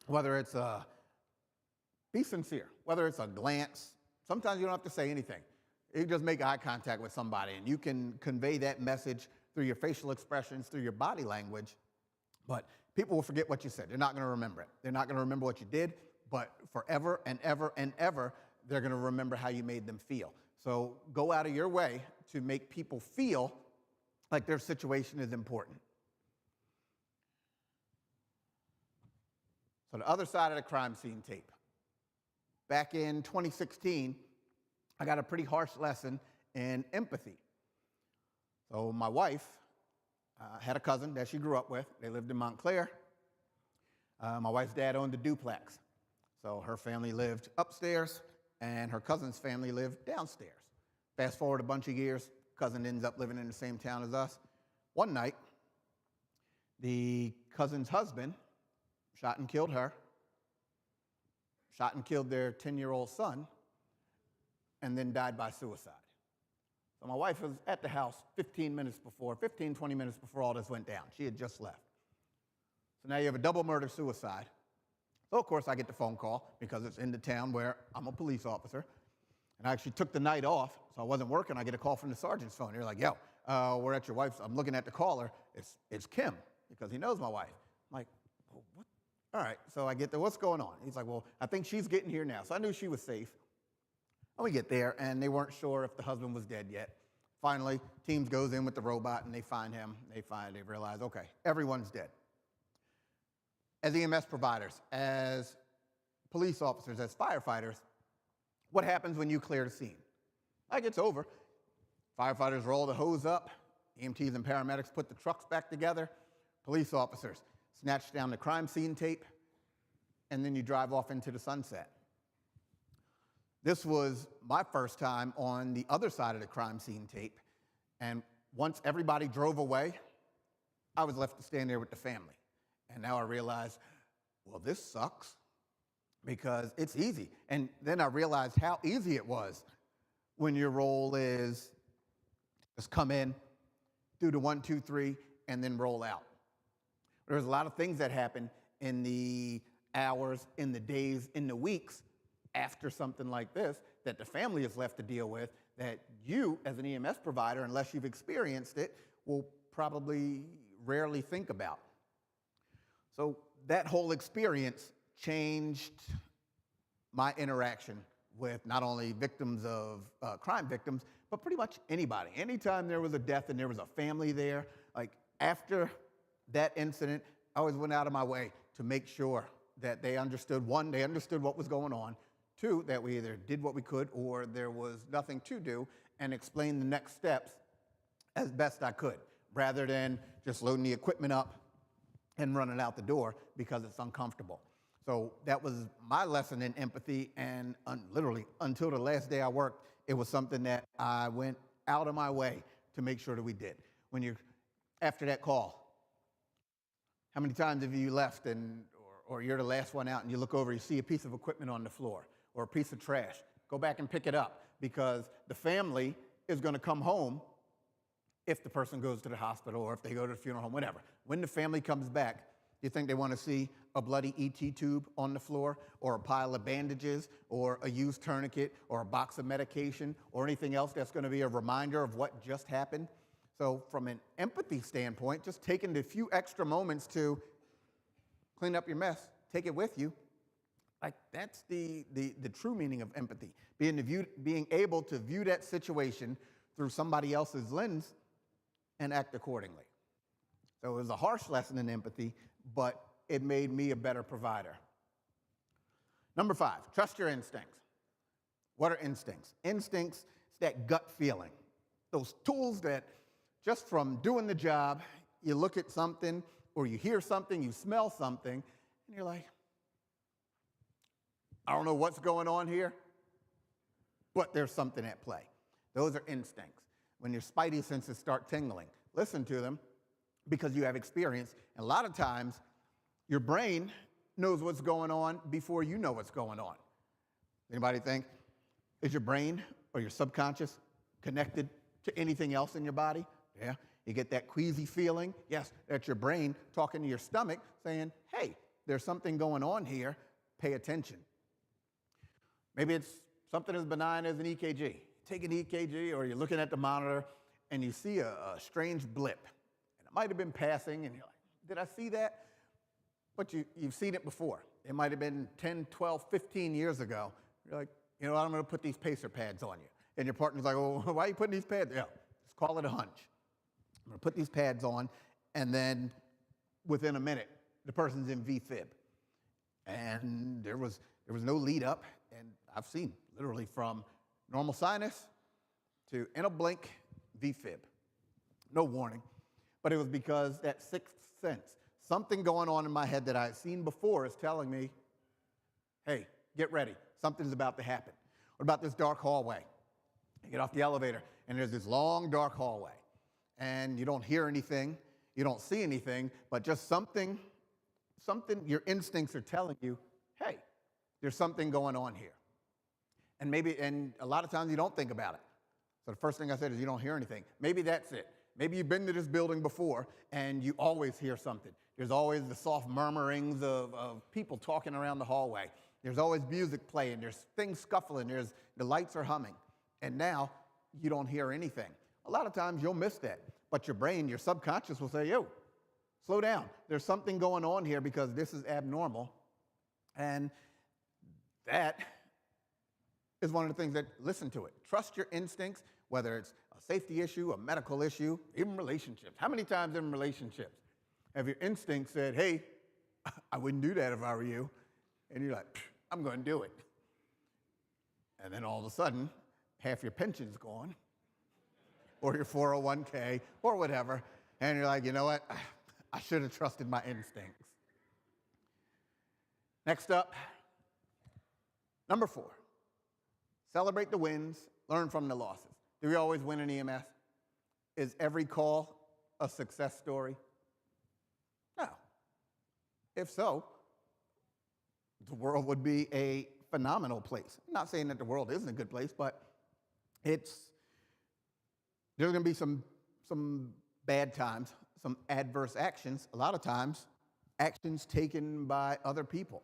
whether it's be sincere, whether it's a glance, sometimes you don't have to say anything. You just make eye contact with somebody, and you can convey that message through your facial expressions, through your body language, but people will forget what you said. They're not going to remember it. They're not going to remember what you did, but forever and ever and ever, they're going to remember how you made them feel. So go out of your way to make people feel like their situation is important. So the other side of the crime scene tape. Back in 2016, I got a pretty harsh lesson in empathy. So my wife had a cousin that she grew up with. They lived in Montclair. My wife's dad owned a duplex. So her family lived upstairs, and her cousin's family lived downstairs. Fast forward a bunch of years, cousin ends up living in the same town as us. One night, the cousin's husband shot and killed her, shot and killed their 10-year-old son, and then died by suicide. So my wife was at the house 20 minutes before all this went down. She had just left. So now you have a double murder-suicide. So, of course, I get the phone call because it's in the town where I'm a police officer. And I actually took the night off, so I wasn't working. I get a call from the sergeant's phone. They're like, yo, we're at your wife's. I'm looking at the caller. It's Kim, because he knows my wife. I'm like, well, what? All right, so I get there. What's going on? He's like, well, I think she's getting here now. So I knew she was safe. And we get there, and they weren't sure if the husband was dead yet. Finally, teams goes in with the robot, and they find him. They realize, okay, everyone's dead. As EMS providers, as police officers, as firefighters, what happens when you clear the scene? Like, it's over. Firefighters roll the hose up. EMTs and paramedics put the trucks back together. Police officers snatch down the crime scene tape, and then you drive off into the sunset. This was my first time on the other side of the crime scene tape, and once everybody drove away, I was left to stand there with the family. And now I realize, well, this sucks, because it's easy. And then I realized how easy it was when your role is just come in, do the 1, 2, 3, and then roll out. There's a lot of things that happen in the hours, in the days, in the weeks after something like this that the family is left to deal with, that you, as an EMS provider, unless you've experienced it, will probably rarely think about. So that whole experience changed my interaction with not only victims of crime victims, but pretty much anybody. Anytime there was a death and there was a family there, like after that incident, I always went out of my way to make sure that they understood, one, they understood what was going on, two, that we either did what we could or there was nothing to do, and explain the next steps as best I could, rather than just loading the equipment up and running out the door because it's uncomfortable. So that was my lesson in empathy, and literally until the last day I worked, it was something that I went out of my way to make sure that we did. When you're after that call, how many times have you left or you're the last one out and you look over, you see a piece of equipment on the floor or a piece of trash? Go back and pick it up, because the family is going to come home if the person goes to the hospital or if they go to the funeral home, whatever. When the family comes back, you think they want to see a bloody ET tube on the floor, or a pile of bandages, or a used tourniquet, or a box of medication, or anything else that's going to be a reminder of what just happened? So from an empathy standpoint, just taking the few extra moments to clean up your mess, take it with you, like that's the true meaning of empathy. Being able to view that situation through somebody else's lens and act accordingly. So it was a harsh lesson in empathy, but it made me a better provider. Number 5, trust your instincts. What are instincts? Instincts is that gut feeling. Those tools that just from doing the job, you look at something or you hear something, you smell something, and you're like, I don't know what's going on here, but there's something at play. Those are instincts. When your spidey senses start tingling, listen to them, because you have experience. And a lot of times, your brain knows what's going on before you know what's going on. Anybody think, is your brain or your subconscious connected to anything else in your body? Yeah. You get that queasy feeling? Yes, that's your brain talking to your stomach saying, hey, there's something going on here. Pay attention. Maybe it's something as benign as an EKG. Take an EKG or you're looking at the monitor and you see a strange blip. And it might have been passing and you're like, did I see that? But you've seen it before. It might have been 10, 12, 15 years ago. You're like, you know what, I'm going to put these pacer pads on you. And your partner's like, oh, why are you putting these pads? Yeah, just call it a hunch. I'm going to put these pads on, and then within a minute, the person's in VFib. And there was no lead up, and I've seen literally from normal sinus to, in a blink, VFib. No warning. But it was because that sixth sense, something going on in my head that I had seen before is telling me, hey, get ready. Something's about to happen. What about this dark hallway? You get off the elevator, and there's this long, dark hallway. And you don't hear anything, you don't see anything, but just something, your instincts are telling you, hey, there's something going on here. And a lot of times you don't think about it. So the first thing I said is you don't hear anything. Maybe that's it. Maybe you've been to this building before and you always hear something. There's always the soft murmurings of people talking around the hallway. There's always music playing, there's things scuffling, the lights are humming. And now you don't hear anything. A lot of times you'll miss that, but your brain, your subconscious will say, yo, slow down. There's something going on here because this is abnormal. And that is one of the things that, listen to it. Trust your instincts, whether it's a safety issue, a medical issue, even relationships. How many times in relationships have your instinct said, hey, I wouldn't do that if I were you? And you're like, I'm going to do it. And then all of a sudden, half your pension's gone, or your 401k, or whatever, and you're like, you know what? I should have trusted my instincts. Next up, number 4, celebrate the wins, learn from the losses. Do we always win in EMS? Is every call a success story? No. If so, the world would be a phenomenal place. I'm not saying that the world isn't a good place, but there's going to be some bad times, some adverse actions, a lot of times actions taken by other people.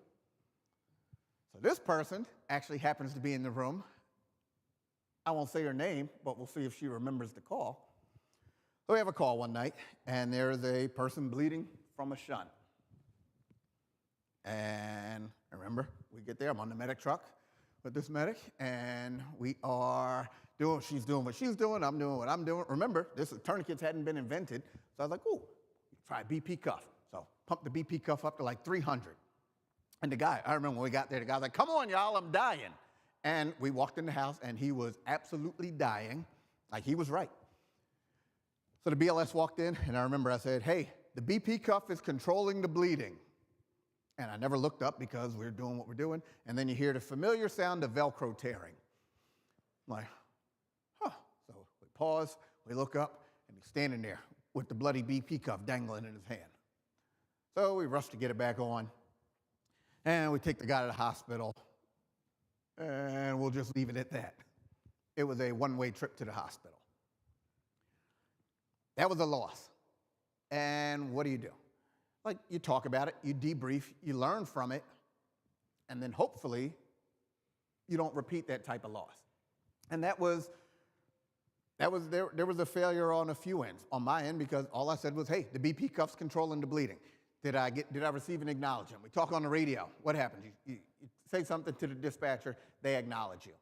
So this person actually happens to be in the room. I won't say her name, but we'll see if she remembers the call. So we have a call one night, and there's a person bleeding from a shunt. And I remember, we get there, I'm on the medic truck with this medic, and we are she's doing what she's doing, I'm doing what I'm doing. Remember, tourniquets hadn't been invented, so I was like, ooh, try BP cuff. So pump the BP cuff up to like 300. And the guy, I remember when we got there, the guy's like, come on, y'all, I'm dying. And we walked in the house, and he was absolutely dying, like he was right. So the BLS walked in, and I remember I said, hey, the BP cuff is controlling the bleeding. And I never looked up because we were doing what we're doing. And then you hear the familiar sound of Velcro tearing. I'm like, huh. So we pause, we look up, and he's standing there with the bloody BP cuff dangling in his hand. So we rush to get it back on. And we take the guy to the hospital. And we'll just leave it at that. It was a one-way trip to the hospital. That was a loss. And what do? Like, you talk about it, you debrief, you learn from it, and then hopefully you don't repeat that type of loss. And there was a failure on a few ends. On my end, because all I said was, hey, the BP cuff's controlling the bleeding. Did I receive an acknowledgement? We talk on the radio. What happens? You say something to the dispatcher, they acknowledge you.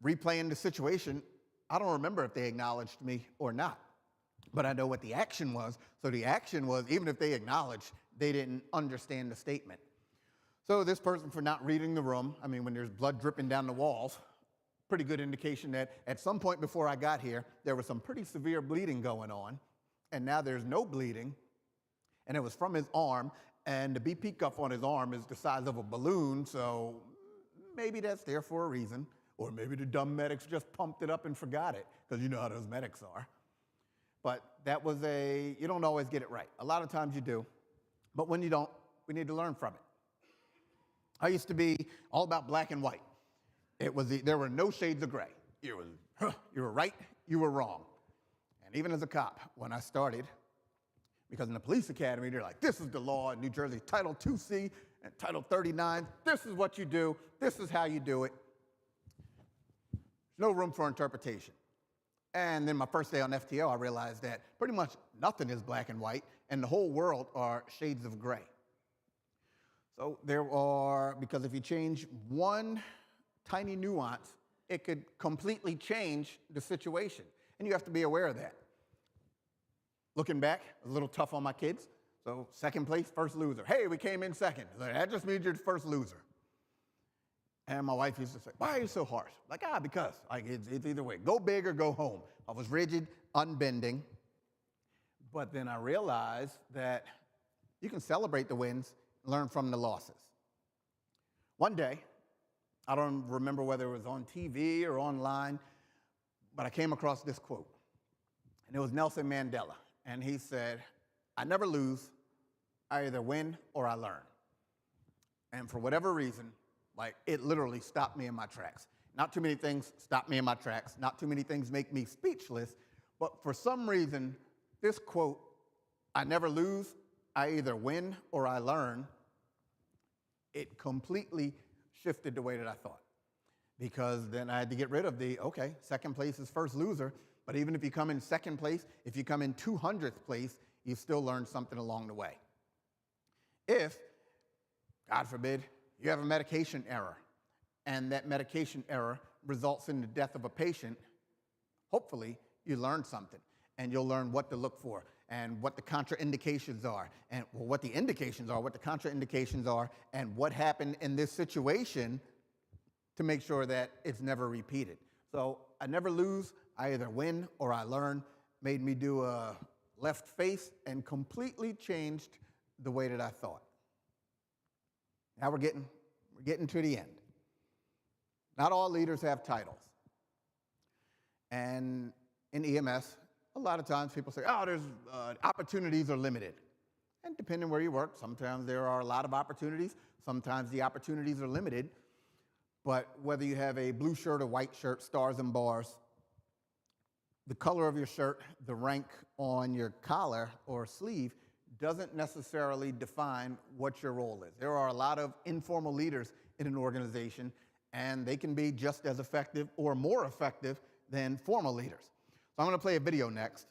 Replaying the situation, I don't remember if they acknowledged me or not. But I know what the action was. So the action was, even if they acknowledged, they didn't understand the statement. So this person, for not reading the room, I mean, when there's blood dripping down the walls, pretty good indication that at some point before I got here, there was some pretty severe bleeding going on. And now there's no bleeding. And it was from his arm. And the BP cuff on his arm is the size of a balloon. So maybe that's there for a reason. Or maybe the dumb medics just pumped it up and forgot it. Because you know how those medics are. But that was you don't always get it right. A lot of times you do. But when you don't, we need to learn from it. I used to be all about black and white. There were no shades of gray. It was huh, you were right, you were wrong. And even as a cop, when I started, because in the police academy, they're like, this is the law in New Jersey, Title 2C and Title 39. This is what you do. This is how you do it. There's no room for interpretation. And then my first day on FTO, I realized that pretty much nothing is black and white, and the whole world are shades of gray. So there are, because if you change one tiny nuance, it could completely change the situation. And you have to be aware of that. Looking back, a little tough on my kids. So second place, first loser. Hey, we came in second. That just means you're the first loser. And my wife used to say, why are you so harsh? Like, because it's either way. Go big or go home. I was rigid, unbending. But then I realized that you can celebrate the wins, learn from the losses. One day, I don't remember whether it was on TV or online, but I came across this quote. And it was Nelson Mandela. And he said, I never lose, I either win or I learn. And for whatever reason, like, it literally stopped me in my tracks. Not too many things stop me in my tracks. Not too many things make me speechless. But for some reason, this quote, I never lose, I either win or I learn, it completely shifted the way that I thought. Because then I had to get rid of okay, second place is first loser. But even if you come in second place, if you come in 200th place, you still learn something along the way. If, God forbid, you have a medication error, and that medication error results in the death of a patient, hopefully you learn something, and you'll learn what to look for, and what the contraindications are, and what the indications are, what the contraindications are, and what happened in this situation to make sure that it's never repeated. So I never lose, I either win or I learn, made me do a left face and completely changed the way that I thought. Now we're getting to the end. Not all leaders have titles. And in EMS, a lot of times people say, there's opportunities are limited. And depending where you work, sometimes there are a lot of opportunities, sometimes the opportunities are limited. But whether you have a blue shirt or white shirt, stars and bars, the color of your shirt, the rank on your collar or sleeve doesn't necessarily define what your role is. There are a lot of informal leaders in an organization, and they can be just as effective or more effective than formal leaders. So I'm going to play a video next,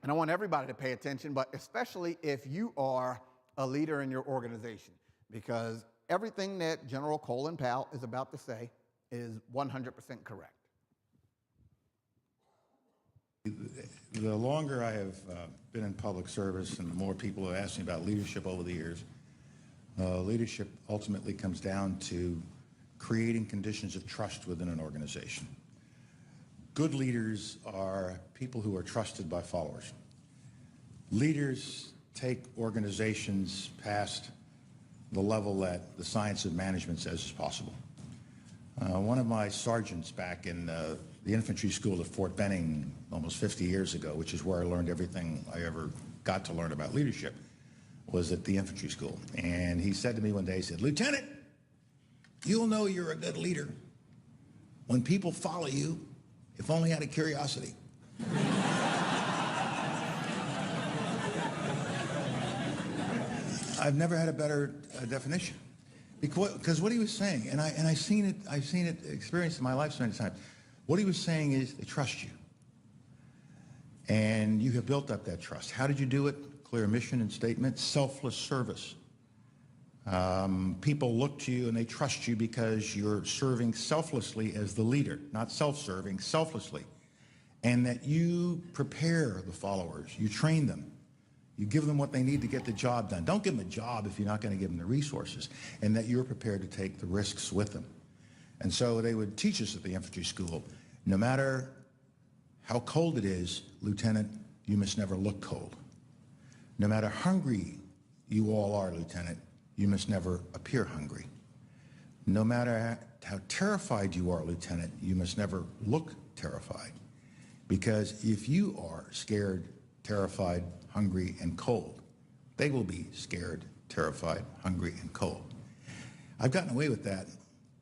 and I want everybody to pay attention, but especially if you are a leader in your organization, because everything that General Colin Powell is about to say is 100% correct. The longer I have been in public service and the more people have asked me about leadership over the years, leadership ultimately comes down to creating conditions of trust within an organization. Good leaders are people who are trusted by followers. Leaders take organizations past the level that the science of management says is possible. One of my sergeants back in the infantry school at Fort Benning almost 50 years ago, which is where I learned everything I ever got to learn about leadership, was at the infantry school. And he said to me one day, he said, Lieutenant, you'll know you're a good leader when people follow you, if only out of curiosity. I've never had a better definition. Because what he was saying, and I've seen it experienced in my life so many times, what he was saying is they trust you. And you have built up that trust. How did you do it? Clear mission and statement, selfless service. People look to you and they trust you because you're serving selflessly as the leader, not self-serving, selflessly. And that you prepare the followers, you train them. You give them what they need to get the job done. Don't give them a job if you're not going to give them the resources, and that you're prepared to take the risks with them. And so they would teach us at the infantry school, no matter how cold it is, Lieutenant, you must never look cold. No matter hungry you all are, Lieutenant, you must never appear hungry. No matter how terrified you are, Lieutenant, you must never look terrified. Because if you are scared, terrified, hungry, and cold, they will be scared, terrified, hungry, and cold. I've gotten away with that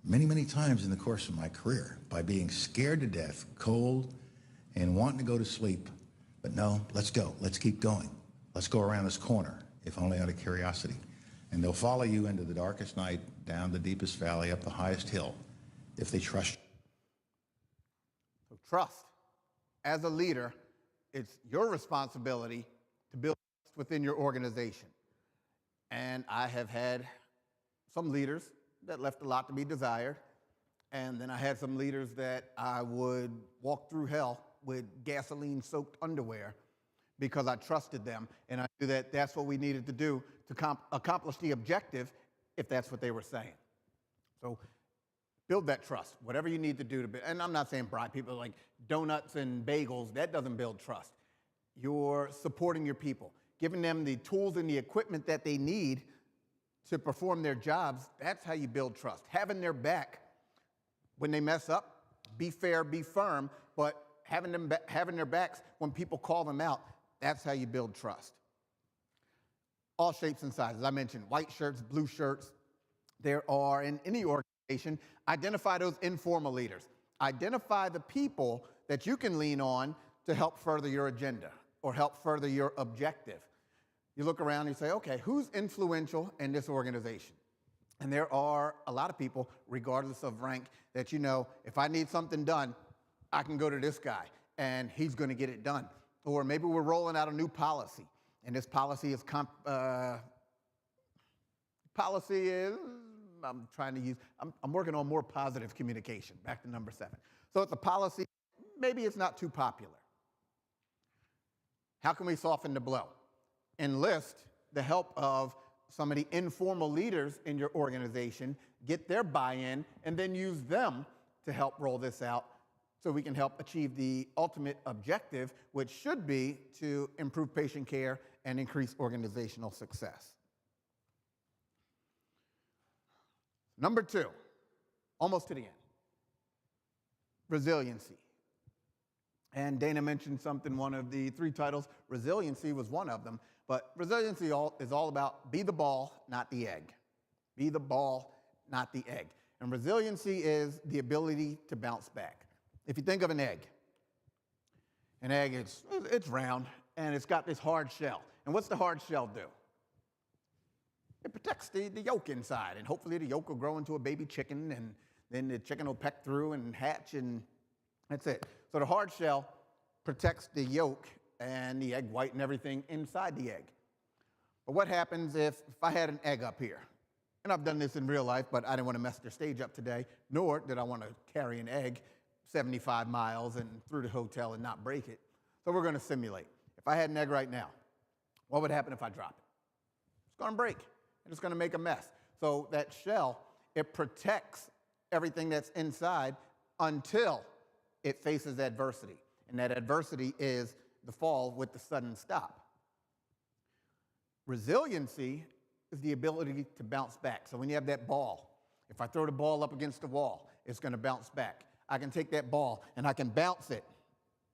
many, many times in the course of my career by being scared to death, cold, and wanting to go to sleep. But no, let's go. Let's keep going. Let's go around this corner, if only out of curiosity. And they'll follow you into the darkest night, down the deepest valley, up the highest hill, if they trust you. So trust. As a leader, it's your responsibility to build trust within your organization. And I have had some leaders that left a lot to be desired. And then I had some leaders that I would walk through hell with gasoline-soaked underwear because I trusted them. And I knew that that's what we needed to do to accomplish the objective if that's what they were saying. So build that trust, whatever you need to do to build. And I'm not saying bribe people like donuts and bagels. That doesn't build trust. You're supporting your people, giving them the tools and the equipment that they need to perform their jobs. That's how you build trust. Having their back when they mess up, be fair, be firm, but having their backs when people call them out, that's how you build trust. All shapes and sizes. I mentioned white shirts, blue shirts. There are, in any organization, identify those informal leaders. Identify the people that you can lean on to help further your agenda or help further your objective. You look around and you say, okay, who's influential in this organization? And there are a lot of people, regardless of rank, that you know, if I need something done, I can go to this guy and he's going to get it done. Or maybe we're rolling out a new policy, and this policy is I'm working on more positive communication, back to number 7. So it's a policy, maybe it's not too popular. How can we soften the blow? Enlist the help of some of the informal leaders in your organization, get their buy-in, and then use them to help roll this out so we can help achieve the ultimate objective, which should be to improve patient care and increase organizational success. Number 2, almost to the end, resiliency. And Dana mentioned something, one of the 3 titles, resiliency was one of them. But resiliency is all about be the ball, not the egg. Be the ball, not the egg. And resiliency is the ability to bounce back. If you think of an egg it's round, and it's got this hard shell. And what's the hard shell do? It protects the yolk inside, and hopefully the yolk will grow into a baby chicken, and then the chicken will peck through and hatch, and that's it. So the hard shell protects the yolk and the egg white and everything inside the egg. But what happens if I had an egg up here? And I've done this in real life, but I didn't want to mess their stage up today, nor did I want to carry an egg 75 miles and through the hotel and not break it. So we're going to simulate. If I had an egg right now, what would happen if I drop it? It's going to break, and it's going to make a mess. So that shell, it protects everything that's inside until it faces adversity. And that adversity is the fall with the sudden stop. Resiliency is the ability to bounce back. So when you have that ball, if I throw the ball up against the wall, it's going to bounce back. I can take that ball and I can bounce it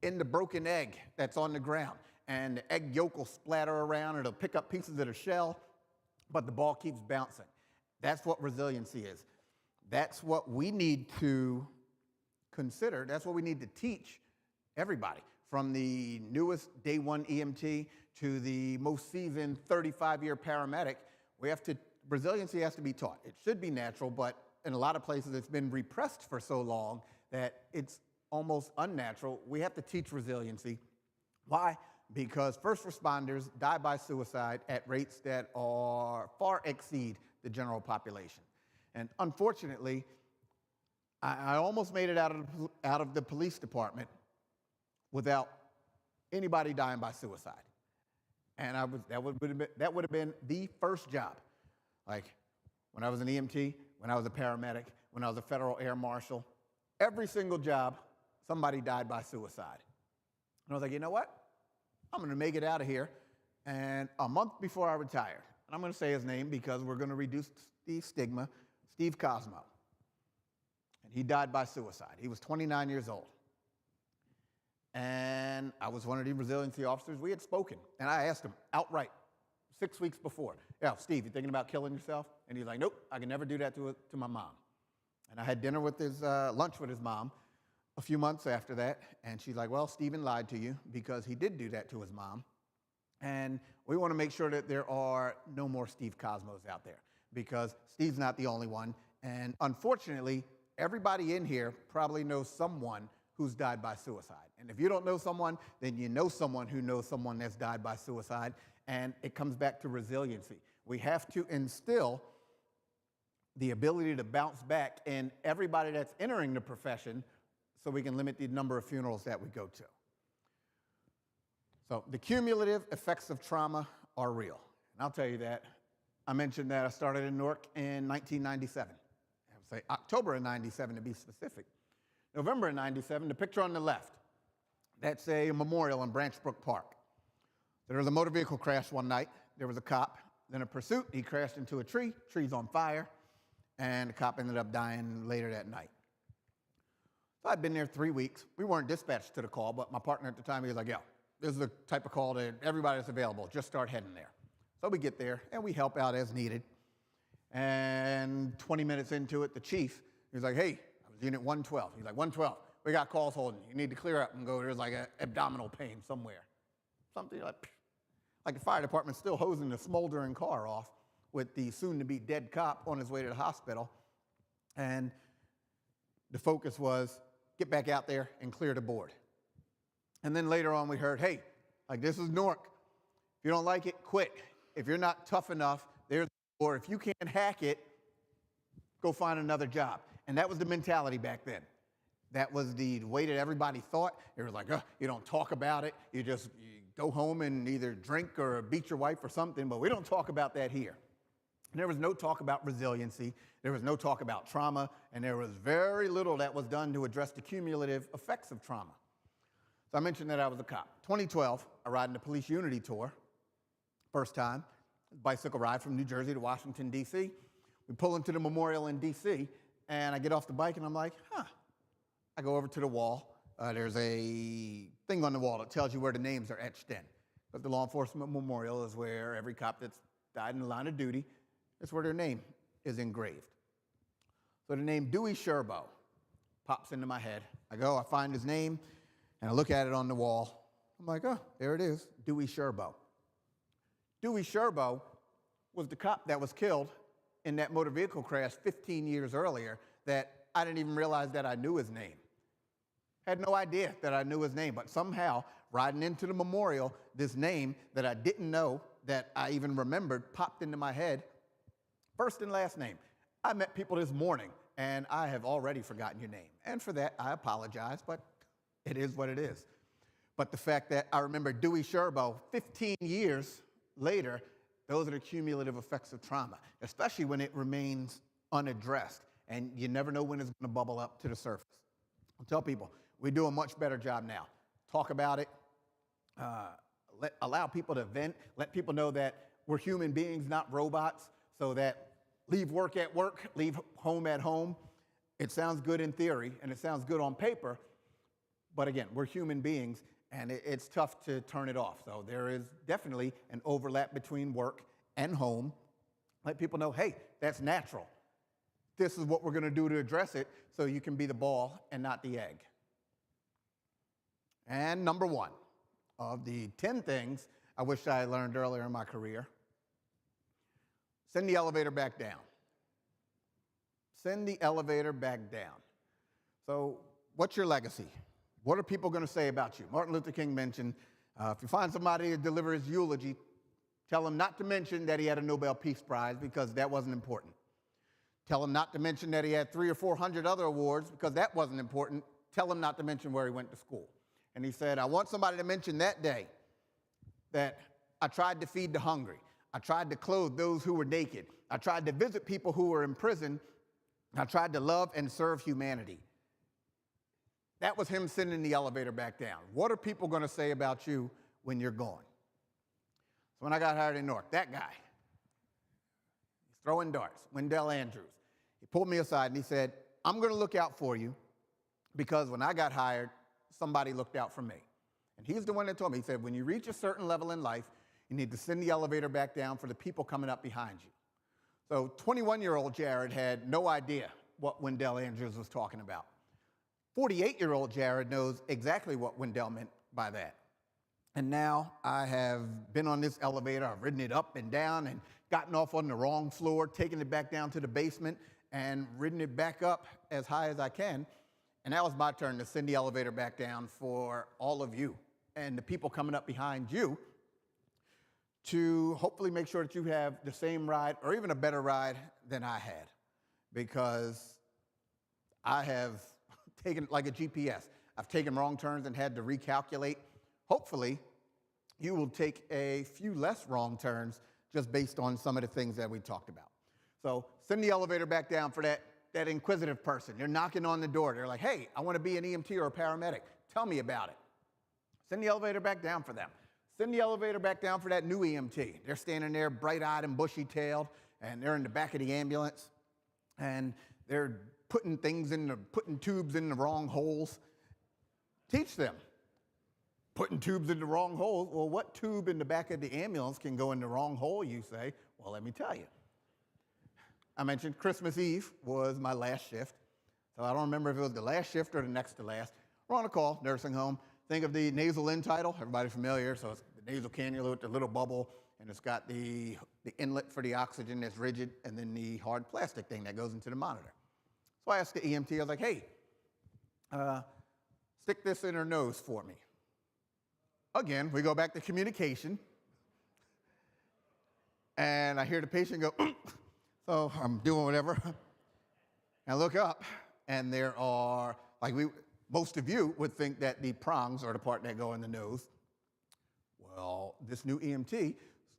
in the broken egg that's on the ground. And the egg yolk will splatter around, it'll pick up pieces of the shell, but the ball keeps bouncing. That's what resiliency is. That's what we need to consider. That's what we need to teach everybody, from the newest day 1 EMT to the most seasoned 35-year paramedic. Resiliency has to be taught. It should be natural, but in a lot of places it's been repressed for so long that it's almost unnatural. We have to teach resiliency. Why? Because first responders die by suicide at rates that far exceed the general population. And unfortunately, I almost made it out of the police department without anybody dying by suicide. And that would have been the first job. Like when I was an EMT, when I was a paramedic, when I was a federal air marshal, every single job, somebody died by suicide. And I was like, you know what? I'm going to make it out of here. And a month before I retired, and I'm going to say his name because we're going to reduce the stigma, Steve Cosmo. And he died by suicide. He was 29 years old. And I was one of the resiliency officers. We had spoken, and I asked him outright 6 weeks before, yeah, Steve, you thinking about killing yourself? And he's like, nope, I can never do that to my mom. And I had dinner with his, lunch with his mom a few months after that, and she's like, well, Stephen lied to you because he did do that to his mom. And we want to make sure that there are no more Steve Cosmos out there because Steve's not the only one. And unfortunately, everybody in here probably knows someone who's died by suicide. And if you don't know someone, then you know someone who knows someone that's died by suicide. And it comes back to resiliency. We have to instill the ability to bounce back in everybody that's entering the profession so we can limit the number of funerals that we go to. So the cumulative effects of trauma are real. And I'll tell you that. I mentioned that I started in Newark in 1997. I would say October of 97 to be specific. November of 97, the picture on the left, that's a memorial in Branch Brook Park. There was a motor vehicle crash one night. There was a cop, then a pursuit. He crashed into a tree. Tree's on fire. And the cop ended up dying later that night. So I'd been there 3 weeks. We weren't dispatched to the call, but my partner at the time, he was like, yo, this is the type of call that everybody that's available. Just start heading there. So we get there, and we help out as needed. And 20 minutes into it, the chief, he was like, hey, I was Unit 112. He's like, 112, we got calls holding. You need to clear up and go. There's like an abdominal pain somewhere. Something like the fire department still hosing the smoldering car off with the soon-to-be dead cop on his way to the hospital. And the focus was, get back out there and clear the board. And then later on we heard, hey, like this is Newark. If you don't like it, quit. If you're not tough enough, or if you can't hack it, go find another job. And that was the mentality back then. That was the way that everybody thought. It was like, you don't talk about it. You go home and either drink or beat your wife or something, but we don't talk about that here. And there was no talk about resiliency. There was no talk about trauma, and there was very little that was done to address the cumulative effects of trauma. So I mentioned that I was a cop. 2012, I ride in the police unity tour. First time, bicycle ride from New Jersey to Washington, D.C. We pull into the memorial in D.C., and I get off the bike, and I'm like, I go over to the wall. There's a thing on the wall that tells you where the names are etched in. But the law enforcement memorial is where every cop that's died in the line of duty, it's where their name is engraved. So the name Dewey Sherbo pops into my head. I go, I find his name, and I look at it on the wall. I'm like, there it is, Dewey Sherbo. Dewey Sherbo was the cop that was killed in that motor vehicle crash 15 years earlier that I didn't even realize that I knew his name. Had no idea that I knew his name, but somehow, riding into the memorial, this name that I didn't know, that I even remembered, popped into my head. First and last name. I met people this morning, and I have already forgotten your name. And for that, I apologize, but it is what it is. But the fact that I remember Dewey Sherbo 15 years later, those are the cumulative effects of trauma, especially when it remains unaddressed, and you never know when it's going to bubble up to the surface. I'll tell people, we do a much better job now. Talk about it, allow people to vent, let people know that we're human beings, not robots, so that leave work at work, leave home at home. It sounds good in theory, and it sounds good on paper, but again, we're human beings, and it's tough to turn it off. So there is definitely an overlap between work and home. Let people know, hey, that's natural. This is what we're going to do to address it so you can be the ball and not the egg. And number one of the 10 things I wish I had learned earlier in my career, send the elevator back down. Send the elevator back down. So what's your legacy? What are people going to say about you? Martin Luther King mentioned, if you find somebody to deliver his eulogy, tell him not to mention that he had a Nobel Peace Prize because that wasn't important. Tell him not to mention that he had 300 or 400 other awards because that wasn't important. Tell him not to mention where he went to school. And he said, I want somebody to mention that day that I tried to feed the hungry. I tried to clothe those who were naked. I tried to visit people who were in prison. I tried to love and serve humanity. That was him sending the elevator back down. What are people going to say about you when you're gone? So when I got hired in Newark, that guy, he's throwing darts, Wendell Andrews. He pulled me aside and he said, I'm going to look out for you because when I got hired, somebody looked out for me. And he's the one that told me, he said, when you reach a certain level in life, you need to send the elevator back down for the people coming up behind you. So 21-year-old Jarrod had no idea what Wendell Andrews was talking about. 48-year-old Jarrod knows exactly what Wendell meant by that. And now I have been on this elevator, I've ridden it up and down and gotten off on the wrong floor, taken it back down to the basement and ridden it back up as high as I can. And now it's my turn to send the elevator back down for all of you and the people coming up behind you to hopefully make sure that you have the same ride or even a better ride than I had. Because I have taken, like a GPS, I've taken wrong turns and had to recalculate. Hopefully, you will take a few less wrong turns just based on some of the things that we talked about. So send the elevator back down for that inquisitive person. They're knocking on the door. They're like, hey, I want to be an EMT or a paramedic. Tell me about it. Send the elevator back down for them. Send the elevator back down for that new EMT. They're standing there bright-eyed and bushy-tailed, and they're in the back of the ambulance, and they're putting tubes in the wrong holes. Teach them. Putting tubes in the wrong holes. Well, what tube in the back of the ambulance can go in the wrong hole, you say? Well, let me tell you. I mentioned Christmas Eve was my last shift. So I don't remember if it was the last shift or the next to last. We're on a call, nursing home. Think of the nasal end-tidal. Everybody familiar? So it's the nasal cannula with the little bubble, and it's got the inlet for the oxygen that's rigid, and then the hard plastic thing that goes into the monitor. So I asked the EMT, I was like, hey, stick this in her nose for me. Again, we go back to communication, and I hear the patient go, so I'm doing whatever. I look up, and there are, most of you would think that the prongs are the part that go in the nose. Well, this new EMT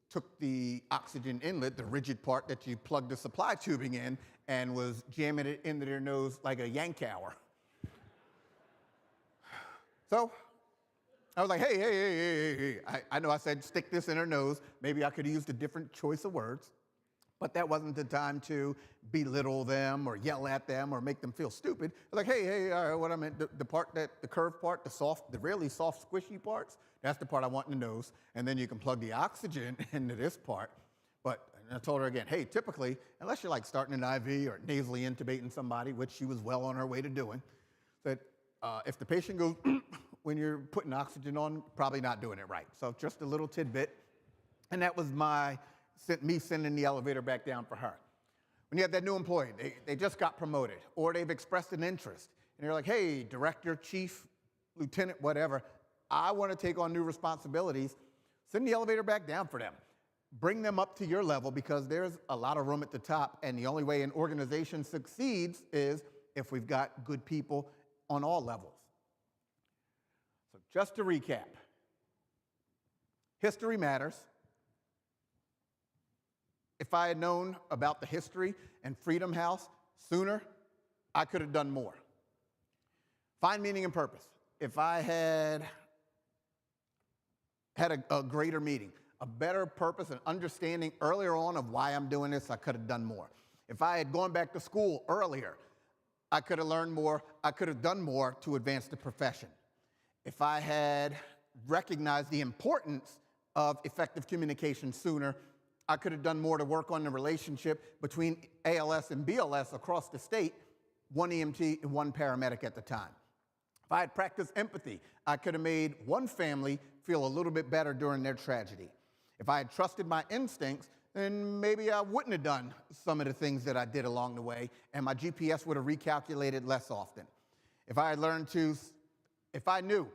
took the oxygen inlet, the rigid part that you plug the supply tubing in, and was jamming it into their nose like a Yankower. So I was like, hey. I know I said stick this in her nose. Maybe I could have used a different choice of words, but that wasn't the time to belittle them or yell at them or make them feel stupid. I was like, hey, all right, what I meant, the curved part, the really soft, squishy parts, that's the part I want in the nose, and then you can plug the oxygen into this part. But I told her again, hey, typically, unless you're like starting an IV or nasally intubating somebody, which she was well on her way to doing, that if the patient goes when you're putting oxygen on, probably not doing it right. So just a little tidbit. And that was me sending the elevator back down for her. When you have that new employee, they just got promoted, or they've expressed an interest, and they're like, hey, director, chief, lieutenant, whatever, I want to take on new responsibilities. Send the elevator back down for them. Bring them up to your level, because there's a lot of room at the top, and the only way an organization succeeds is if we've got good people on all levels. So just to recap, history matters. If I had known about the history and Freedom House sooner, I could have done more. Find meaning and purpose. If I had a greater meaning, a better purpose and understanding earlier on of why I'm doing this, I could have done more. If I had gone back to school earlier, I could have learned more, I could have done more to advance the profession. If I had recognized the importance of effective communication sooner, I could have done more to work on the relationship between ALS and BLS across the state, one EMT and one paramedic at the time. If I had practiced empathy, I could have made one family feel a little bit better during their tragedy. If I had trusted my instincts, then maybe I wouldn't have done some of the things that I did along the way, and my GPS would have recalculated less often. If I knew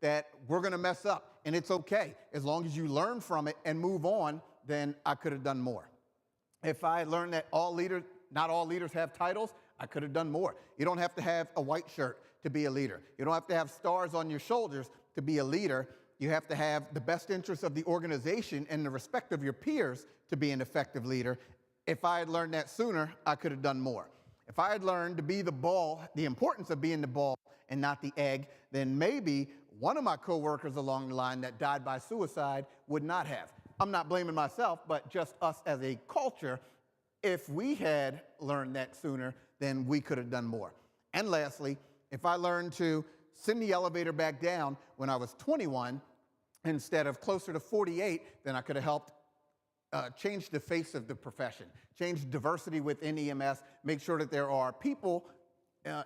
that we're going to mess up and it's okay, as long as you learn from it and move on, then I could have done more. If I learned that not all leaders have titles, I could have done more. You don't have to have a white shirt to be a leader. You don't have to have stars on your shoulders to be a leader. You have to have the best interests of the organization and the respect of your peers to be an effective leader. If I had learned that sooner, I could have done more. If I had learned to be the ball, the importance of being the ball and not the egg, then maybe one of my coworkers along the line that died by suicide would not have. I'm not blaming myself, but just us as a culture, if we had learned that sooner, then we could have done more. And lastly, if I learned to send the elevator back down when I was 21 instead of closer to 48, then I could have helped change the face of the profession, change diversity within EMS, make sure that there are people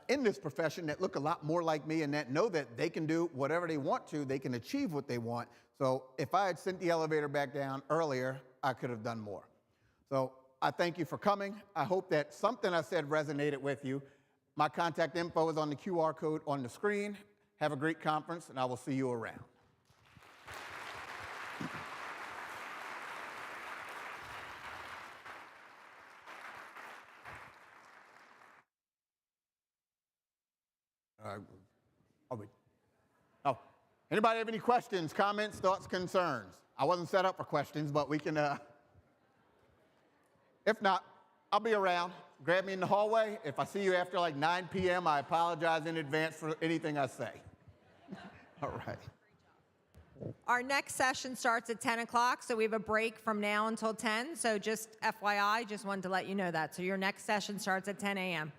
in this profession that look a lot more like me and that know that they can do whatever they want to, they can achieve what they want. So if I had sent the elevator back down earlier, I could have done more. So I thank you for coming. I hope that something I said resonated with you. My contact info is on the QR code on the screen. Have a great conference, and I will see you around. Oh, anybody have any questions, comments, thoughts, concerns? I wasn't set up for questions, but we can, if not, I'll be around. Grab me in the hallway. If I see you after like 9 p.m., I apologize in advance for anything I say. All right. Our next session starts at 10 o'clock, so we have a break from now until 10. So just FYI, just wanted to let you know that. So your next session starts at 10 a.m.